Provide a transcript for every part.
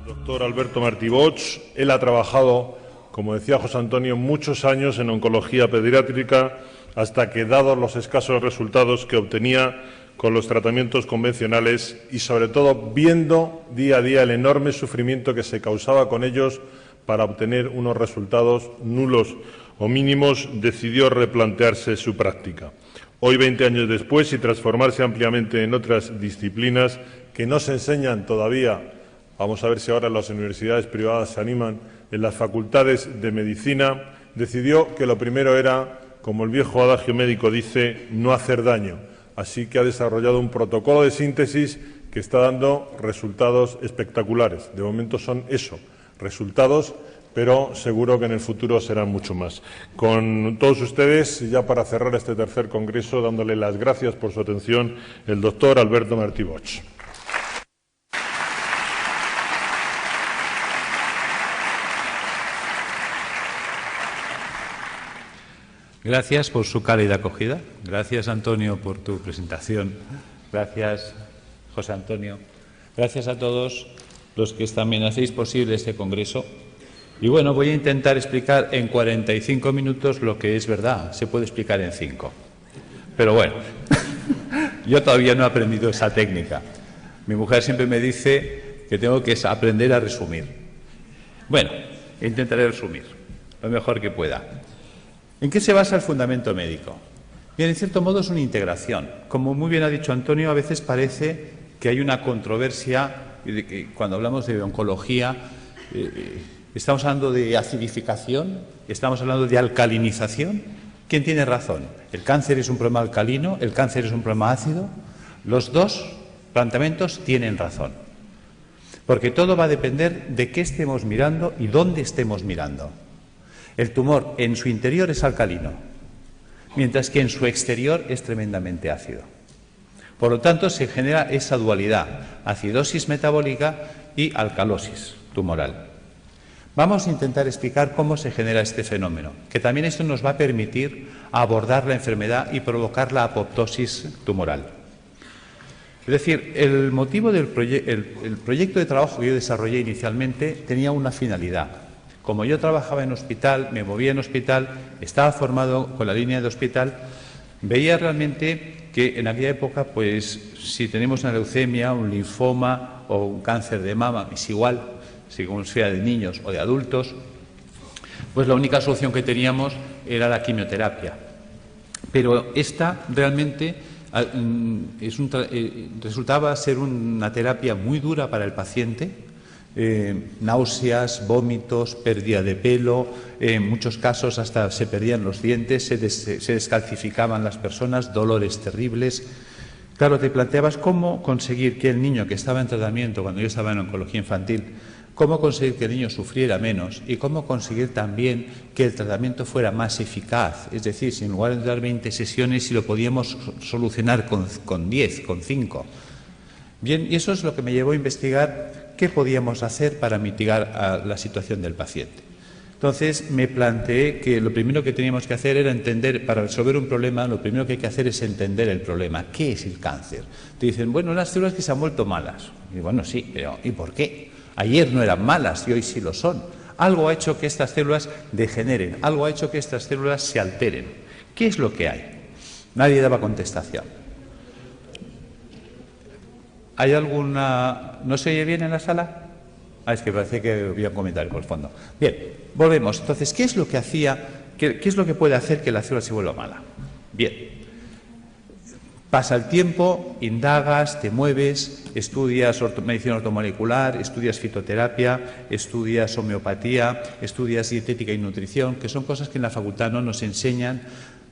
Doctor Alberto Martí Bosch. Él ha trabajado, como decía José Antonio, muchos años en oncología pediátrica, hasta que, dados los escasos resultados que obtenía con los tratamientos convencionales y, sobre todo, viendo día a día el enorme sufrimiento que se causaba con ellos para obtener unos resultados nulos o mínimos, decidió replantearse su práctica. Hoy, 20 años después, y transformarse ampliamente en otras disciplinas que no se enseñan todavía, vamos a ver si ahora las universidades privadas se animan, en las facultades de medicina, decidió que lo primero era, como el viejo adagio médico dice, no hacer daño. Así que ha desarrollado un protocolo de síntesis que está dando resultados espectaculares. De momento son eso, resultados, pero seguro que en el futuro serán mucho más. Con todos ustedes, ya para cerrar este tercer congreso, dándole las gracias por su atención, el doctor Alberto Martí Bosch. Gracias por su cálida acogida. Gracias, Antonio, por tu presentación. Gracias, José Antonio. Gracias a todos los que también hacéis posible este congreso. Y bueno, voy a intentar explicar en 45 minutos lo que es verdad. Se puede explicar en 5. Pero bueno, yo todavía no he aprendido esa técnica. Mi mujer siempre me dice que tengo que aprender a resumir. Bueno, intentaré resumir lo mejor que pueda. ¿En qué se basa el fundamento médico? Bien, en cierto modo es una integración. Como muy bien ha dicho Antonio, a veces parece que hay una controversia cuando hablamos de oncología. Estamos hablando de acidificación, estamos hablando de alcalinización. ¿Quién tiene razón? ¿El cáncer es un problema alcalino? ¿El cáncer es un problema ácido? Los dos planteamientos tienen razón. Porque todo va a depender de qué estemos mirando y dónde estemos mirando. El tumor en su interior es alcalino, mientras que en su exterior es tremendamente ácido. Por lo tanto, se genera esa dualidad, acidosis metabólica y alcalosis tumoral. Vamos a intentar explicar cómo se genera este fenómeno, que también esto nos va a permitir abordar la enfermedad y provocar la apoptosis tumoral. Es decir, el motivo del proyecto de trabajo que yo desarrollé inicialmente tenía una finalidad. Como yo trabajaba en hospital, me movía en hospital, estaba formado con la línea de hospital, veía realmente que en aquella época, pues, si tenemos una leucemia, un linfoma o un cáncer de mama, es igual, si como sea de niños o de adultos, pues la única solución que teníamos era la quimioterapia. Pero esta realmente resultaba ser una terapia muy dura para el paciente. Náuseas, vómitos, pérdida de pelo, en muchos casos hasta se perdían los dientes, se descalcificaban las personas, dolores terribles. Claro, te planteabas cómo conseguir que el niño que estaba en tratamiento, cuando yo estaba en oncología infantil, cómo conseguir que el niño sufriera menos y cómo conseguir también que el tratamiento fuera más eficaz. Es decir, si en lugar de dar 20 sesiones, si lo podíamos solucionar con 10, con 5. Bien, y eso es lo que me llevó a investigar qué podíamos hacer para mitigar la situación del paciente. Entonces me planteé que lo primero que teníamos que hacer era entender, para resolver un problema, lo primero que hay que hacer es entender el problema. ¿Qué es el cáncer? Te dicen, bueno, unas células que se han vuelto malas. Y bueno, sí, pero ¿y por qué? Ayer no eran malas y hoy sí lo son. Algo ha hecho que estas células degeneren, algo ha hecho que estas células se alteren. ¿Qué es lo que hay? Nadie daba contestación. ¿Hay alguna...? ¿No se oye bien en la sala? Es que parece que había un comentario por el fondo. Bien, volvemos. Entonces, ¿qué es lo que hacía, qué es lo que puede hacer que la célula se vuelva mala? Bien, pasa el tiempo, indagas, te mueves, estudias medicina ortomolecular, estudias fitoterapia, estudias homeopatía, estudias dietética y nutrición, que son cosas que en la facultad no nos enseñan.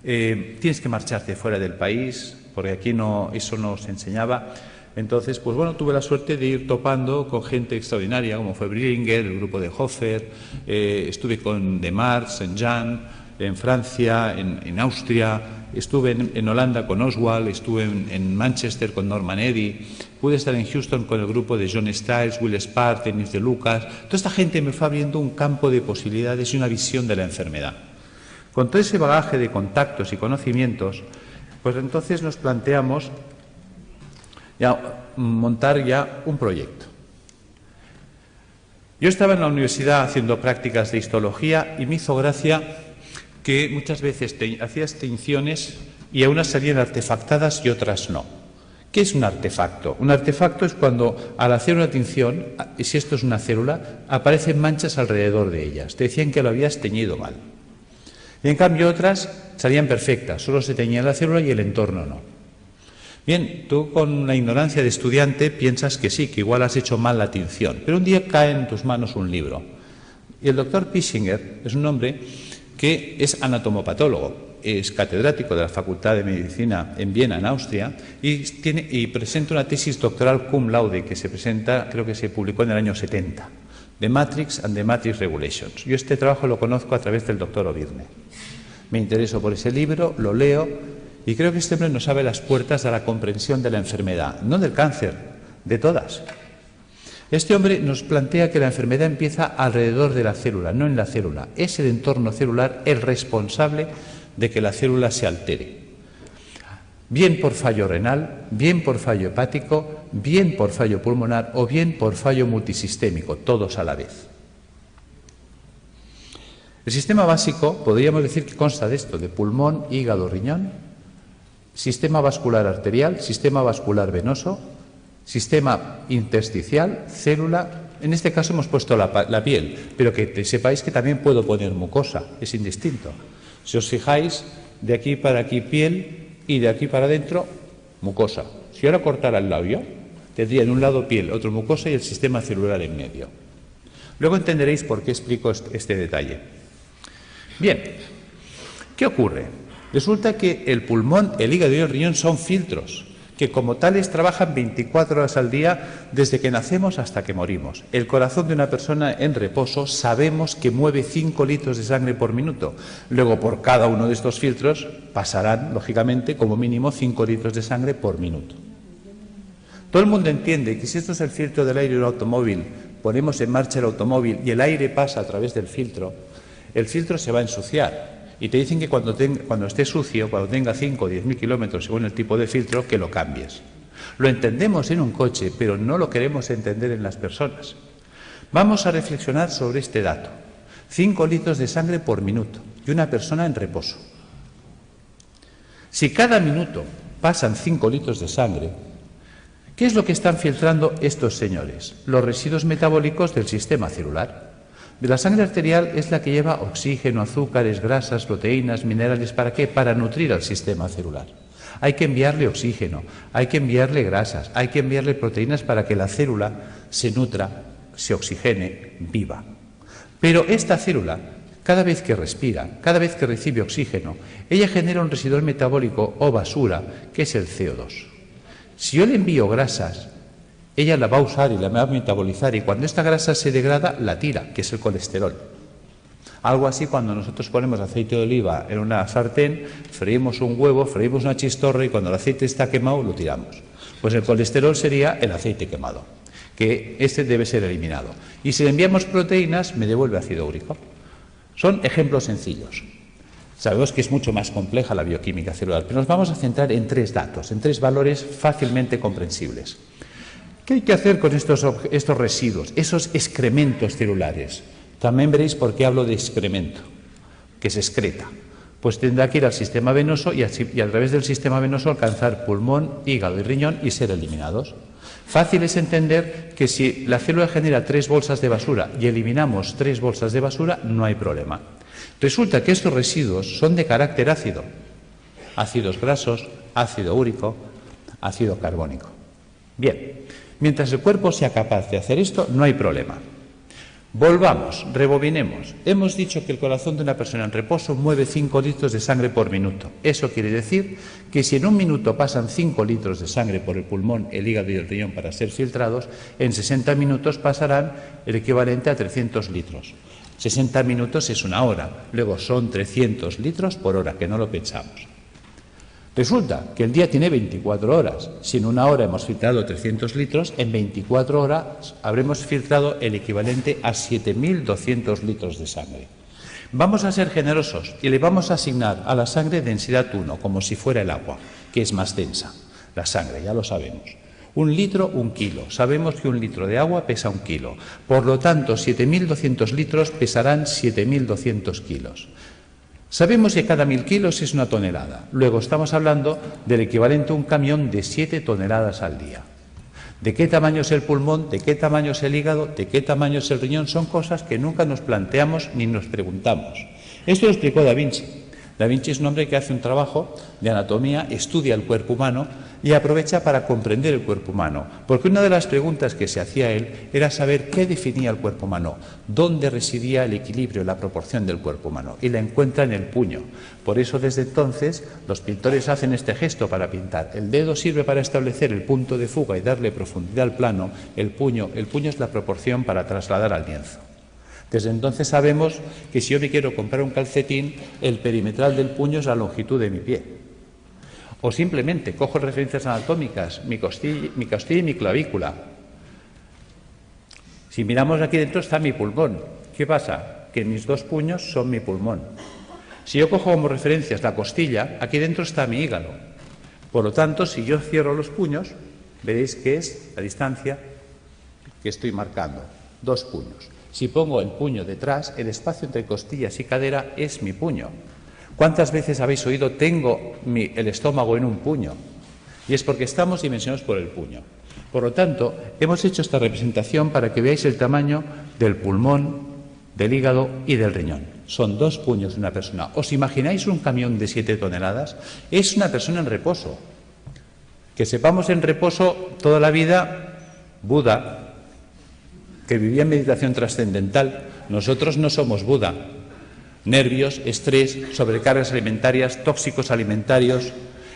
Tienes que marcharte fuera del país, porque aquí eso no se enseñaba. Entonces, pues bueno, tuve la suerte de ir topando con gente extraordinaria, como fue Brillinger, el grupo de Hofer, estuve con Demar, Saint-Jean, en Francia, en Austria, estuve en Holanda con Oswald, estuve en Manchester con Norman Eddy, pude estar en Houston con el grupo de John Stiles, Will Spark, Denis de Lucas. Toda esta gente me fue abriendo un campo de posibilidades y una visión de la enfermedad. Con todo ese bagaje de contactos y conocimientos, pues entonces nos planteamos montar ya un proyecto. Yo estaba en la universidad haciendo prácticas de histología y me hizo gracia que muchas veces hacías tinciones y a unas salían artefactadas y otras no. ¿Qué es un artefacto? Un artefacto es cuando al hacer una tinción, y si esto es una célula, aparecen manchas alrededor de ellas. Te decían que lo habías teñido mal. Y en cambio otras salían perfectas, solo se teñía la célula y el entorno no. Bien, tú con la ignorancia de estudiante piensas que sí, que igual has hecho mal la tinción, pero un día cae en tus manos un libro. Y el doctor Pischinger es un hombre que es anatomopatólogo, es catedrático de la Facultad de Medicina en Viena, en Austria, y presenta una tesis doctoral cum laude que se presenta, creo que se publicó en el año 70, The Matrix and the Matrix Regulations. Yo este trabajo lo conozco a través del doctor Ovirne. Me intereso por ese libro, lo leo, y creo que este hombre nos abre las puertas a la comprensión de la enfermedad, no del cáncer, de todas. Este hombre nos plantea que la enfermedad empieza alrededor de la célula, no en la célula. Es el entorno celular el responsable de que la célula se altere. Bien por fallo renal, bien por fallo hepático, bien por fallo pulmonar o bien por fallo multisistémico, todos a la vez. El sistema básico, podríamos decir que consta de esto, de pulmón, hígado, riñón, sistema vascular arterial, sistema vascular venoso, sistema intersticial, célula. En este caso hemos puesto la piel, pero que sepáis que también puedo poner mucosa, es indistinto. Si os fijáis, de aquí para aquí piel y de aquí para adentro mucosa. Si ahora cortara el labio, tendría en un lado piel, otro mucosa y el sistema celular en medio. Luego entenderéis por qué explico este detalle. Bien, ¿qué ocurre? Resulta que el pulmón, el hígado y el riñón son filtros que como tales trabajan 24 horas al día desde que nacemos hasta que morimos. El corazón de una persona en reposo sabemos que mueve 5 litros de sangre por minuto. Luego por cada uno de estos filtros pasarán, lógicamente, como mínimo 5 litros de sangre por minuto. Todo el mundo entiende que si esto es el filtro del aire de un automóvil, ponemos en marcha el automóvil y el aire pasa a través del filtro, el filtro se va a ensuciar. Y te dicen que cuando esté sucio, cuando tenga 5 o 10.000 kilómetros según el tipo de filtro, que lo cambies. Lo entendemos en un coche, pero no lo queremos entender en las personas. Vamos a reflexionar sobre este dato. 5 litros de sangre por minuto y una persona en reposo. Si cada minuto pasan 5 litros de sangre, ¿qué es lo que están filtrando estos señores? Los residuos metabólicos del sistema celular. La sangre arterial es la que lleva oxígeno, azúcares, grasas, proteínas, minerales. ¿Para qué? Para nutrir al sistema celular. Hay que enviarle oxígeno, hay que enviarle grasas, hay que enviarle proteínas para que la célula se nutra, se oxigene, viva. Pero esta célula, cada vez que respira, cada vez que recibe oxígeno, ella genera un residuo metabólico o basura, que es el CO2. Si yo le envío grasas, ella la va a usar y la va a metabolizar y cuando esta grasa se degrada, la tira, que es el colesterol. Algo así cuando nosotros ponemos aceite de oliva en una sartén, freímos un huevo, freímos una chistorra y cuando el aceite está quemado lo tiramos. Pues el colesterol sería el aceite quemado, que este debe ser eliminado. Y si le enviamos proteínas, me devuelve ácido úrico. Son ejemplos sencillos. Sabemos que es mucho más compleja la bioquímica celular, pero nos vamos a centrar en 3 datos, en 3 valores fácilmente comprensibles. ¿Qué hay que hacer con estos residuos, esos excrementos celulares? También veréis por qué hablo de excremento, que se excreta. Pues tendrá que ir al sistema venoso y a través del sistema venoso alcanzar pulmón, hígado y riñón y ser eliminados. Fácil es entender que si la célula genera 3 bolsas de basura y eliminamos 3 bolsas de basura, no hay problema. Resulta que estos residuos son de carácter ácido. Ácidos grasos, ácido úrico, ácido carbónico. Bien. Mientras el cuerpo sea capaz de hacer esto, no hay problema. Volvamos, rebobinemos. Hemos dicho que el corazón de una persona en reposo mueve 5 litros de sangre por minuto. Eso quiere decir que si en un minuto pasan 5 litros de sangre por el pulmón, el hígado y el riñón para ser filtrados, en 60 minutos pasarán el equivalente a 300 litros. 60 minutos es 1 hora, luego son 300 litros por hora, que no lo pensamos. Resulta que el día tiene 24 horas. Si en 1 hora hemos filtrado 300 litros, en 24 horas habremos filtrado el equivalente a 7.200 litros de sangre. Vamos a ser generosos y le vamos a asignar a la sangre densidad 1, como si fuera el agua, que es más densa. La sangre, ya lo sabemos. Un litro, 1 kilo. Sabemos que 1 litro de agua pesa 1 kilo. Por lo tanto, 7.200 litros pesarán 7.200 kilos. Sabemos que cada 1.000 kilos es 1 tonelada. Luego estamos hablando del equivalente a un camión de 7 toneladas al día. ¿De qué tamaño es el pulmón? ¿De qué tamaño es el hígado? ¿De qué tamaño es el riñón? Son cosas que nunca nos planteamos ni nos preguntamos. Esto lo explicó Da Vinci. Da Vinci es un hombre que hace un trabajo de anatomía, estudia el cuerpo humano y aprovecha para comprender el cuerpo humano. Porque una de las preguntas que se hacía él era saber qué definía el cuerpo humano, dónde residía el equilibrio, la proporción del cuerpo humano. Y la encuentra en el puño. Por eso desde entonces los pintores hacen este gesto para pintar. El dedo sirve para establecer el punto de fuga y darle profundidad al plano. El puño es la proporción para trasladar al lienzo. Desde entonces sabemos que si yo me quiero comprar un calcetín, el perimetral del puño es la longitud de mi pie. O simplemente cojo referencias anatómicas, mi costilla y mi clavícula. Si miramos aquí dentro está mi pulmón. ¿Qué pasa? Que mis 2 puños son mi pulmón. Si yo cojo como referencias la costilla, aquí dentro está mi hígado. Por lo tanto, si yo cierro los puños, veréis que es la distancia que estoy marcando. 2 puños. Si pongo el puño detrás, el espacio entre costillas y cadera es mi puño. ¿Cuántas veces habéis oído tengo el estómago en un puño? Y es porque estamos dimensionados por el puño. Por lo tanto, hemos hecho esta representación para que veáis el tamaño del pulmón, del hígado y del riñón. Son 2 puños de una persona. ¿Os imagináis un camión de 7 toneladas? Es una persona en reposo. Que sepamos en reposo toda la vida, Buda, que vivía en meditación trascendental. Nosotros no somos Buda. Nervios, estrés, sobrecargas alimentarias, tóxicos alimentarios.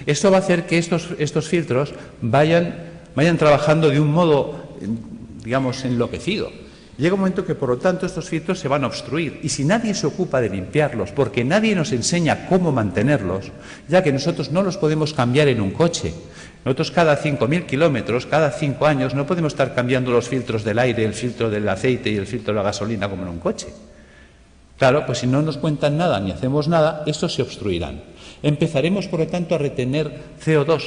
Esto va a hacer que estos filtros vayan trabajando de un modo, digamos, enloquecido. Llega un momento que, por lo tanto, estos filtros se van a obstruir. Y si nadie se ocupa de limpiarlos, porque nadie nos enseña cómo mantenerlos, ya que nosotros no los podemos cambiar en un coche. Nosotros cada 5.000 kilómetros, cada 5 años, no podemos estar cambiando los filtros del aire, el filtro del aceite y el filtro de la gasolina como en un coche. Claro, pues si no nos cuentan nada ni hacemos nada, estos se obstruirán. Empezaremos, por lo tanto, a retener CO2,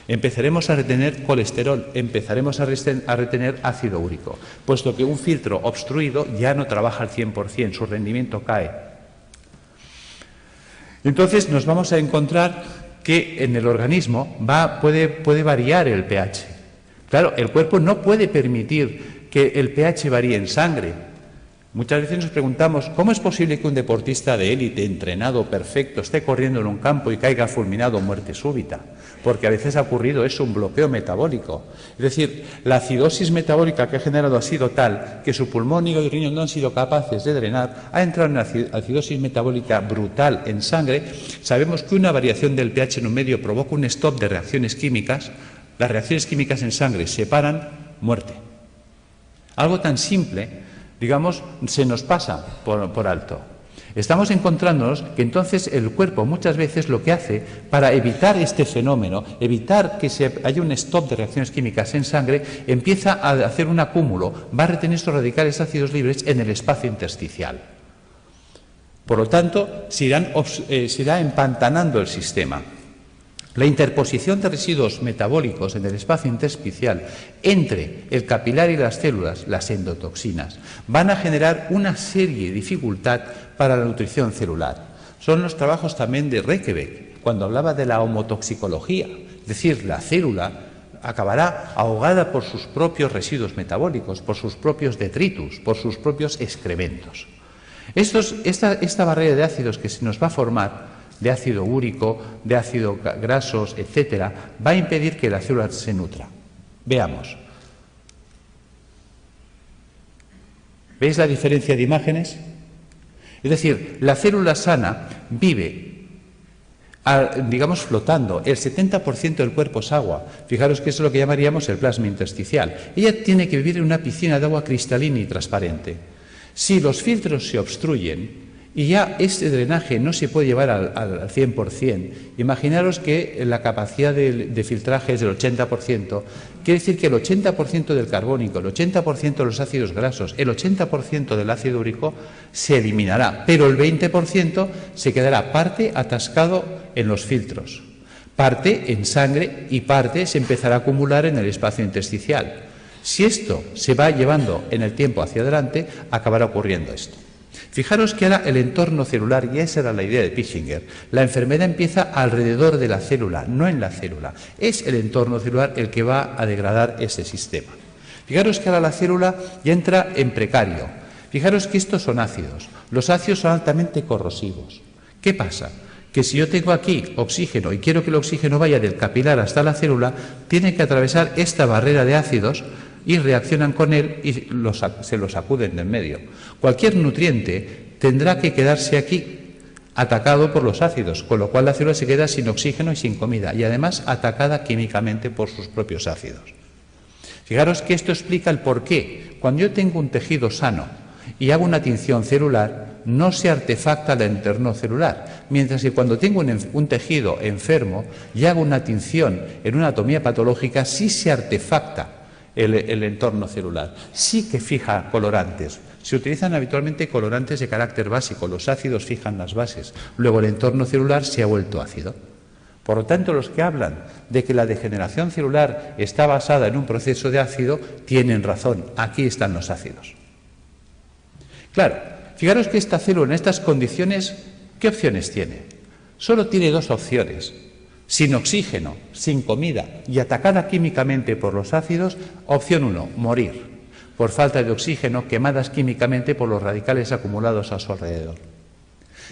empezaremos a retener colesterol, empezaremos a retener ácido úrico, puesto que un filtro obstruido ya no trabaja al 100%, su rendimiento cae. Entonces nos vamos a encontrar que en el organismo puede variar el pH. Claro, el cuerpo no puede permitir que el pH varíe en sangre. Muchas veces nos preguntamos, ¿cómo es posible que un deportista de élite, entrenado, perfecto, esté corriendo en un campo y caiga fulminado o muerte súbita? Porque a veces ha ocurrido eso, un bloqueo metabólico. Es decir, la acidosis metabólica que ha generado ha sido tal que su pulmón, hígado y riñón no han sido capaces de drenar, ha entrado en una acidosis metabólica brutal en sangre. Sabemos que una variación del pH en un medio provoca un stop de reacciones químicas. Las reacciones químicas en sangre se paran, muerte. Algo tan simple, digamos, se nos pasa por alto. Estamos encontrándonos que entonces el cuerpo muchas veces lo que hace para evitar este fenómeno, evitar que haya un stop de reacciones químicas en sangre, empieza a hacer un acúmulo, va a retener estos radicales ácidos libres en el espacio intersticial. Por lo tanto, se irá empantanando el sistema. La interposición de residuos metabólicos en el espacio intersticial entre el capilar y las células, las endotoxinas, van a generar una serie de dificultad para la nutrición celular. Son los trabajos también de Reykjavik, cuando hablaba de la homotoxicología, es decir, la célula acabará ahogada por sus propios residuos metabólicos, por sus propios detritus, por sus propios excrementos. Esta barrera de ácidos que se nos va a formar, de ácido úrico, de ácidos grasos, etcétera, va a impedir que la célula se nutra. Veamos. ¿Veis la diferencia de imágenes? Es decir, la célula sana vive, digamos, flotando. El 70% del cuerpo es agua. Fijaros que eso es lo que llamaríamos el plasma intersticial. Ella tiene que vivir en una piscina de agua cristalina y transparente. Si los filtros se obstruyen y ya este drenaje no se puede llevar al 100%, imaginaros que la capacidad de filtraje es del 80%, quiere decir que el 80% del carbónico, el 80% de los ácidos grasos, el 80% del ácido úrico se eliminará, pero el 20% se quedará parte atascado en los filtros. Parte en sangre y parte se empezará a acumular en el espacio intersticial. Si esto se va llevando en el tiempo hacia adelante, acabará ocurriendo esto. Fijaros que ahora el entorno celular, y esa era la idea de Pischinger, la enfermedad empieza alrededor de la célula, no en la célula. Es el entorno celular el que va a degradar ese sistema. Fijaros que ahora la célula ya entra en precario. Fijaros que estos son ácidos. Los ácidos son altamente corrosivos. ¿Qué pasa? Que si yo tengo aquí oxígeno y quiero que el oxígeno vaya del capilar hasta la célula, tiene que atravesar esta barrera de ácidos y reaccionan con él y se los sacuden del medio. Cualquier nutriente tendrá que quedarse aquí atacado por los ácidos, con lo cual la célula se queda sin oxígeno y sin comida, y además atacada químicamente por sus propios ácidos. Fijaros que esto explica el por qué. Cuando yo tengo un tejido sano y hago una tinción celular, no se artefacta el entorno celular, mientras que cuando tengo un tejido enfermo y hago una tinción en una anatomía patológica, sí se artefacta el entorno celular, sí que fija colorantes. Se utilizan habitualmente colorantes de carácter básico, los ácidos fijan las bases, luego el entorno celular se ha vuelto ácido. Por lo tanto, los que hablan de que la degeneración celular está basada en un proceso de ácido, tienen razón, aquí están los ácidos. Claro, fijaros que esta célula en estas condiciones, ¿qué opciones tiene? Solo tiene dos opciones. Sin oxígeno, sin comida y atacada químicamente por los ácidos, opción 1, morir, por falta de oxígeno, quemadas químicamente por los radicales acumulados a su alrededor.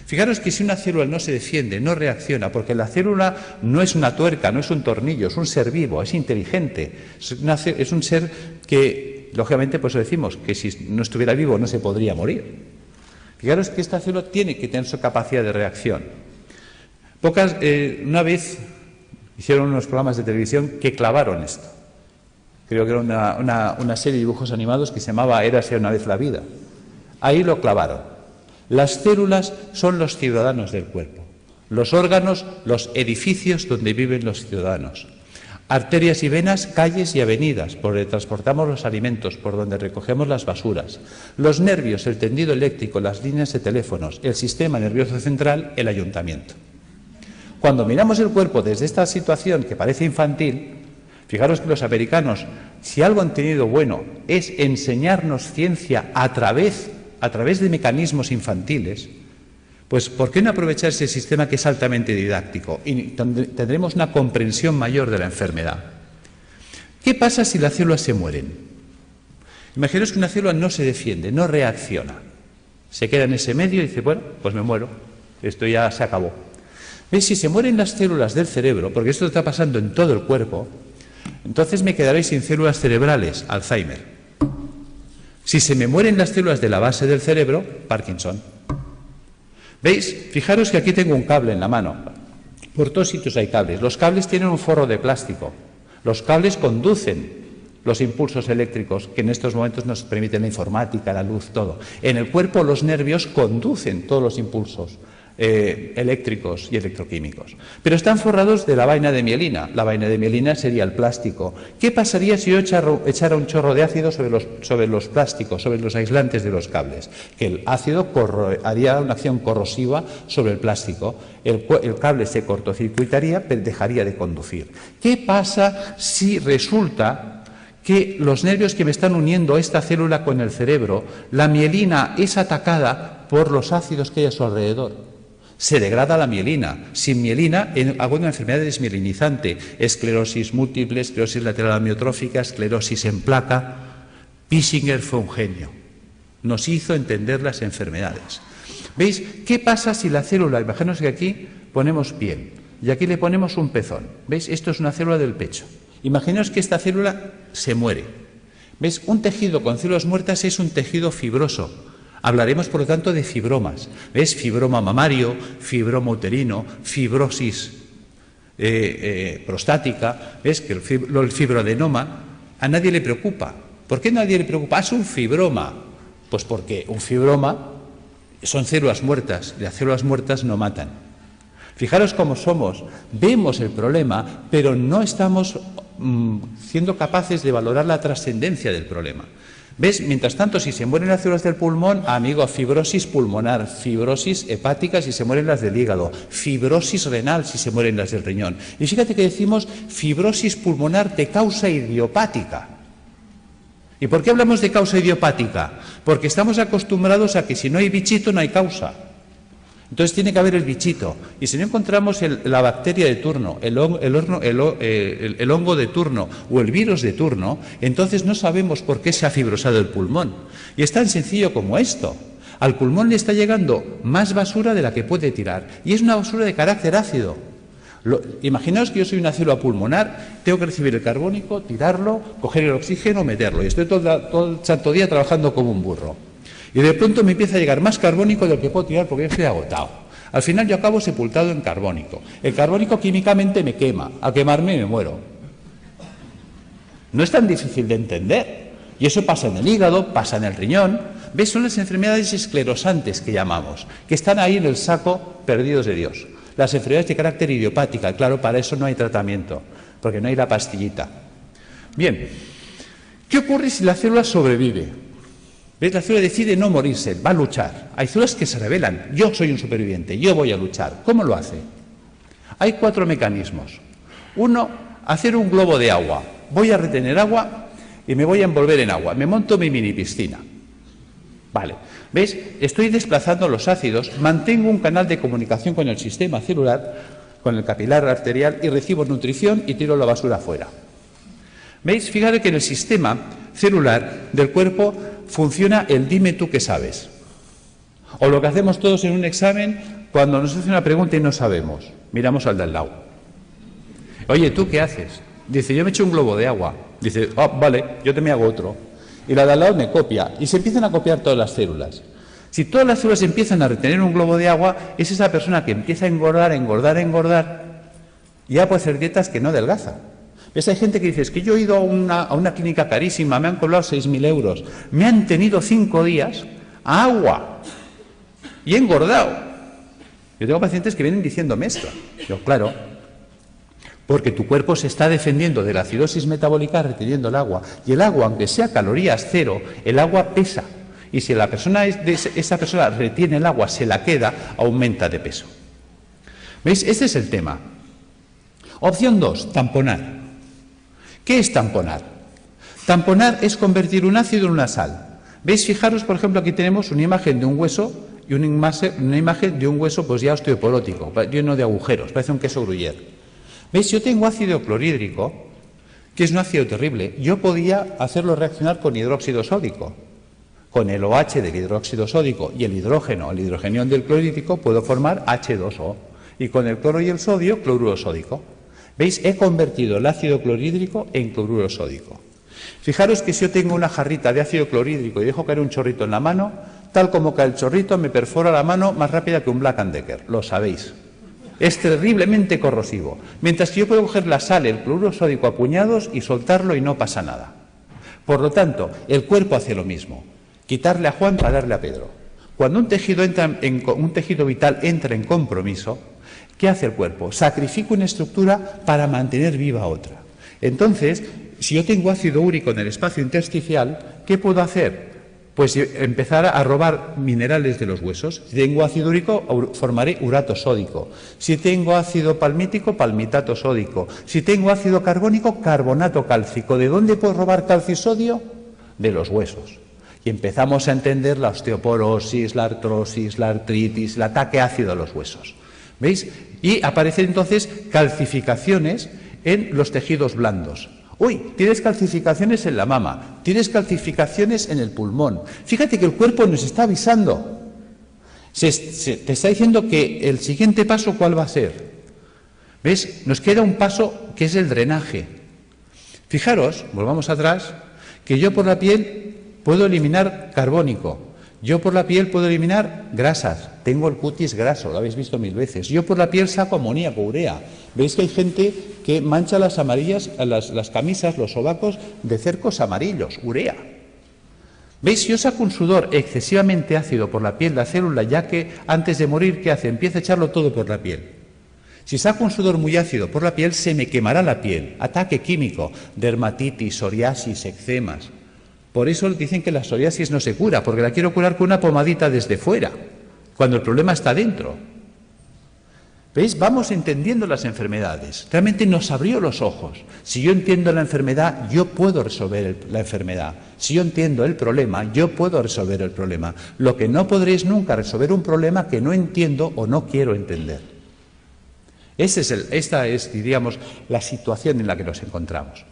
Fijaros que si una célula no se defiende, no reacciona, porque la célula no es una tuerca, no es un tornillo, es un ser vivo, es inteligente, es un ser que, lógicamente, pues decimos que si no estuviera vivo no se podría morir. Fijaros que esta célula tiene que tener su capacidad de reacción. Una vez hicieron unos programas de televisión que clavaron esto. Creo que era una serie de dibujos animados que se llamaba Érase una vez la vida. Ahí lo clavaron. Las células son los ciudadanos del cuerpo. Los órganos, los edificios donde viven los ciudadanos. Arterias y venas, calles y avenidas, por donde transportamos los alimentos, por donde recogemos las basuras. Los nervios, el tendido eléctrico, las líneas de teléfonos, el sistema nervioso central, el ayuntamiento. Cuando miramos el cuerpo desde esta situación que parece infantil, fijaros que los americanos, si algo han tenido bueno, es enseñarnos ciencia a través de mecanismos infantiles, pues ¿por qué no aprovechar ese sistema que es altamente didáctico? Y tendremos una comprensión mayor de la enfermedad. ¿Qué pasa si las células se mueren? Imaginaos que una célula no se defiende, no reacciona. Se queda en ese medio y dice, bueno, pues me muero, esto ya se acabó. ¿Veis? Si se mueren las células del cerebro, porque esto está pasando en todo el cuerpo, entonces me quedaré sin células cerebrales, Alzheimer. Si se me mueren las células de la base del cerebro, Parkinson. ¿Veis? Fijaros que aquí tengo un cable en la mano. Por todos sitios hay cables. Los cables tienen un forro de plástico. Los cables conducen los impulsos eléctricos que en estos momentos nos permiten la informática, la luz, todo. En el cuerpo los nervios conducen todos los impulsos eléctricos y electroquímicos. Pero están forrados de la vaina de mielina. La vaina de mielina sería el plástico. ¿Qué pasaría si yo echara un chorro de ácido sobre los plásticos, sobre los aislantes de los cables? Que el ácido haría una acción corrosiva sobre el plástico. El cable se cortocircuitaría, pero dejaría de conducir. ¿Qué pasa si resulta que los nervios que me están uniendo a esta célula con el cerebro, la mielina es atacada por los ácidos que hay a su alrededor? Se degrada la mielina. Sin mielina hago una enfermedad desmielinizante, esclerosis múltiple, esclerosis lateral amiotrófica, esclerosis en placa. Pischinger fue un genio. Nos hizo entender las enfermedades. ¿Veis? ¿Qué pasa si la célula, imaginaos que aquí ponemos piel y aquí le ponemos un pezón? ¿Veis? Esto es una célula del pecho. Imaginaos que esta célula se muere. ¿Veis? Un tejido con células muertas es un tejido fibroso. Hablaremos, por lo tanto, de fibromas. ¿Ves? Fibroma mamario, fibroma uterino, fibrosis prostática. ¿Ves? Que el fibroadenoma a nadie le preocupa. ¿Por qué a nadie le preocupa? Es un fibroma. Pues porque un fibroma son células muertas y las células muertas no matan. Fijaros cómo somos. Vemos el problema, pero no estamos siendo capaces de valorar la trascendencia del problema. ¿Ves? Mientras tanto, si se mueren las células del pulmón, amigo, fibrosis pulmonar, fibrosis hepática si se mueren las del hígado, fibrosis renal si se mueren las del riñón. Y fíjate que decimos fibrosis pulmonar de causa idiopática. ¿Y por qué hablamos de causa idiopática? Porque estamos acostumbrados a que si no hay bichito no hay causa. Entonces tiene que haber el bichito. Y si no encontramos la bacteria de turno, el hongo de turno o el virus de turno, entonces no sabemos por qué se ha fibrosado el pulmón. Y es tan sencillo como esto. Al pulmón le está llegando más basura de la que puede tirar. Y es una basura de carácter ácido. Imaginaos que yo soy una célula pulmonar, tengo que recibir el carbónico, tirarlo, coger el oxígeno, meterlo. Y estoy todo el santo día trabajando como un burro. Y de pronto me empieza a llegar más carbónico del que puedo tirar porque yo estoy agotado. Al final yo acabo sepultado en carbónico. El carbónico químicamente me quema. Al quemarme me muero. No es tan difícil de entender. Y eso pasa en el hígado, pasa en el riñón. ¿Ves? Son las enfermedades esclerosantes que llamamos, que están ahí en el saco perdidos de Dios. Las enfermedades de carácter idiopática, claro, para eso no hay tratamiento, porque no hay la pastillita. Bien, ¿qué ocurre si la célula sobrevive? ¿Ves? La célula decide no morirse, va a luchar. Hay células que se rebelan. Yo soy un superviviente, yo voy a luchar. ¿Cómo lo hace? Hay 4 mecanismos. 1, hacer un globo de agua. Voy a retener agua y me voy a envolver en agua. Me monto mi mini piscina. Vale. ¿Ves? Estoy desplazando los ácidos, mantengo un canal de comunicación con el sistema celular, con el capilar arterial, y recibo nutrición y tiro la basura fuera. ¿Veis? Fíjate que en el sistema celular del cuerpo funciona el dime tú qué sabes. O lo que hacemos todos en un examen cuando nos hace una pregunta y no sabemos. Miramos al de al lado. Oye, ¿tú qué haces? Dice, yo me echo un globo de agua. Dice, vale, yo te me hago otro. Y la de al lado me copia. Y se empiezan a copiar todas las células. Si todas las células empiezan a retener un globo de agua, es esa persona que empieza a engordar, y ya puede hacer dietas que no adelgaza. ¿Ves? Hay gente que dice, es que yo he ido a una clínica carísima, me han cobrado 6.000 euros, me han tenido 5 días a agua y he engordado. Yo tengo pacientes que vienen diciéndome esto. Yo, claro, porque tu cuerpo se está defendiendo de la acidosis metabólica reteniendo el agua. Y el agua, aunque sea calorías cero, el agua pesa. Y si esa persona retiene el agua, se la queda, aumenta de peso. ¿Veis? Este es el tema. Opción 2, tamponar. ¿Qué es tamponar? Tamponar es convertir un ácido en una sal. ¿Veis? Fijaros, por ejemplo, aquí tenemos una imagen de un hueso y una imagen de un hueso pues ya osteoporótico, lleno de agujeros, parece un queso gruyère. ¿Veis? Yo tengo ácido clorhídrico, que es un ácido terrible. Yo podía hacerlo reaccionar con hidróxido sódico. Con el OH del hidróxido sódico y el hidrogenión del clorhídrico, puedo formar H2O. Y con el cloro y el sodio, cloruro sódico. ¿Veis? He convertido el ácido clorhídrico en cloruro sódico. Fijaros que si yo tengo una jarrita de ácido clorhídrico y dejo caer un chorrito en la mano, tal como cae el chorrito, me perfora la mano más rápida que un Black & Decker. Lo sabéis. Es terriblemente corrosivo. Mientras que yo puedo coger la sal, el cloruro sódico a puñados y soltarlo y no pasa nada. Por lo tanto, el cuerpo hace lo mismo. Quitarle a Juan para darle a Pedro. Cuando un tejido vital entra en compromiso, ¿qué hace el cuerpo? Sacrifica una estructura para mantener viva otra. Entonces, si yo tengo ácido úrico en el espacio intersticial, ¿qué puedo hacer? Pues empezar a robar minerales de los huesos. Si tengo ácido úrico, formaré urato sódico. Si tengo ácido palmítico, palmitato sódico. Si tengo ácido carbónico, carbonato cálcico. ¿De dónde puedo robar calcio y sodio? De los huesos. Y empezamos a entender la osteoporosis, la artrosis, la artritis, el ataque ácido a los huesos. ¿Veis? Y aparecen entonces calcificaciones en los tejidos blandos. Uy, tienes calcificaciones en la mama, tienes calcificaciones en el pulmón. Fíjate que el cuerpo nos está avisando. Te está diciendo que el siguiente paso, ¿cuál va a ser? ¿Ves? Nos queda un paso que es el drenaje. Fijaros, volvamos atrás, que yo por la piel puedo eliminar carbónico. Yo por la piel puedo eliminar grasas, tengo el cutis graso, lo habéis visto 1000 veces. Yo por la piel saco amoníaco, urea. Veis que hay gente que mancha las amarillas, las camisas, los sobacos de cercos amarillos, urea. ¿Veis? Si yo saco un sudor excesivamente ácido por la piel, la célula, ya que antes de morir, ¿qué hace? Empieza a echarlo todo por la piel. Si saco un sudor muy ácido por la piel, se me quemará la piel. Ataque químico, dermatitis, psoriasis, eczemas. Por eso dicen que la psoriasis no se cura, porque la quiero curar con una pomadita desde fuera, cuando el problema está dentro. ¿Veis? Vamos entendiendo las enfermedades. Realmente nos abrió los ojos. Si yo entiendo la enfermedad, yo puedo resolver la enfermedad. Si yo entiendo el problema, yo puedo resolver el problema. Lo que no podré es nunca resolver un problema que no entiendo o no quiero entender. Esta es, diríamos, la situación en la que nos encontramos.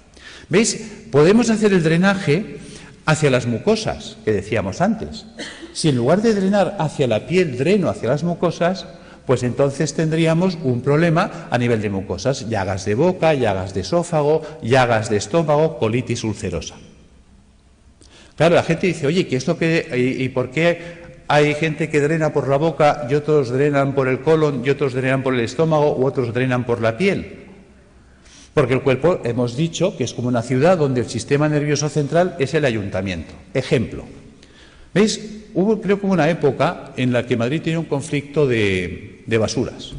¿Veis? Podemos hacer el drenaje hacia las mucosas, que decíamos antes. Si en lugar de drenar hacia la piel, dreno hacia las mucosas, pues entonces tendríamos un problema a nivel de mucosas, llagas de boca, llagas de esófago, llagas de estómago, colitis ulcerosa. Claro, la gente dice, oye, ¿y por qué hay gente que drena por la boca y otros drenan por el colon y otros drenan por el estómago u otros drenan por la piel? Porque el cuerpo, hemos dicho, que es como una ciudad donde el sistema nervioso central es el ayuntamiento. Ejemplo. ¿Veis? Creo que hubo una época en la que Madrid tenía un conflicto de basuras.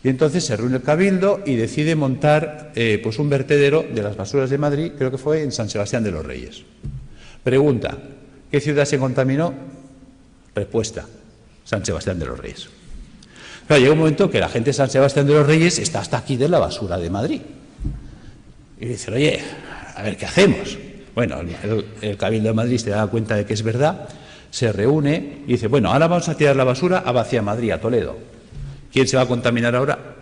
Y entonces se reúne el Cabildo y decide montar pues un vertedero de las basuras de Madrid, creo que fue en San Sebastián de los Reyes. Pregunta, ¿qué ciudad se contaminó? Respuesta, San Sebastián de los Reyes. Claro, llega un momento que la gente de San Sebastián de los Reyes está hasta aquí de la basura de Madrid. Y dice, oye, a ver qué hacemos. Bueno, el Cabildo de Madrid se da cuenta de que es verdad, se reúne y dice, bueno, ahora vamos a tirar la basura hacia Madrid, a Toledo. ¿Quién se va a contaminar ahora?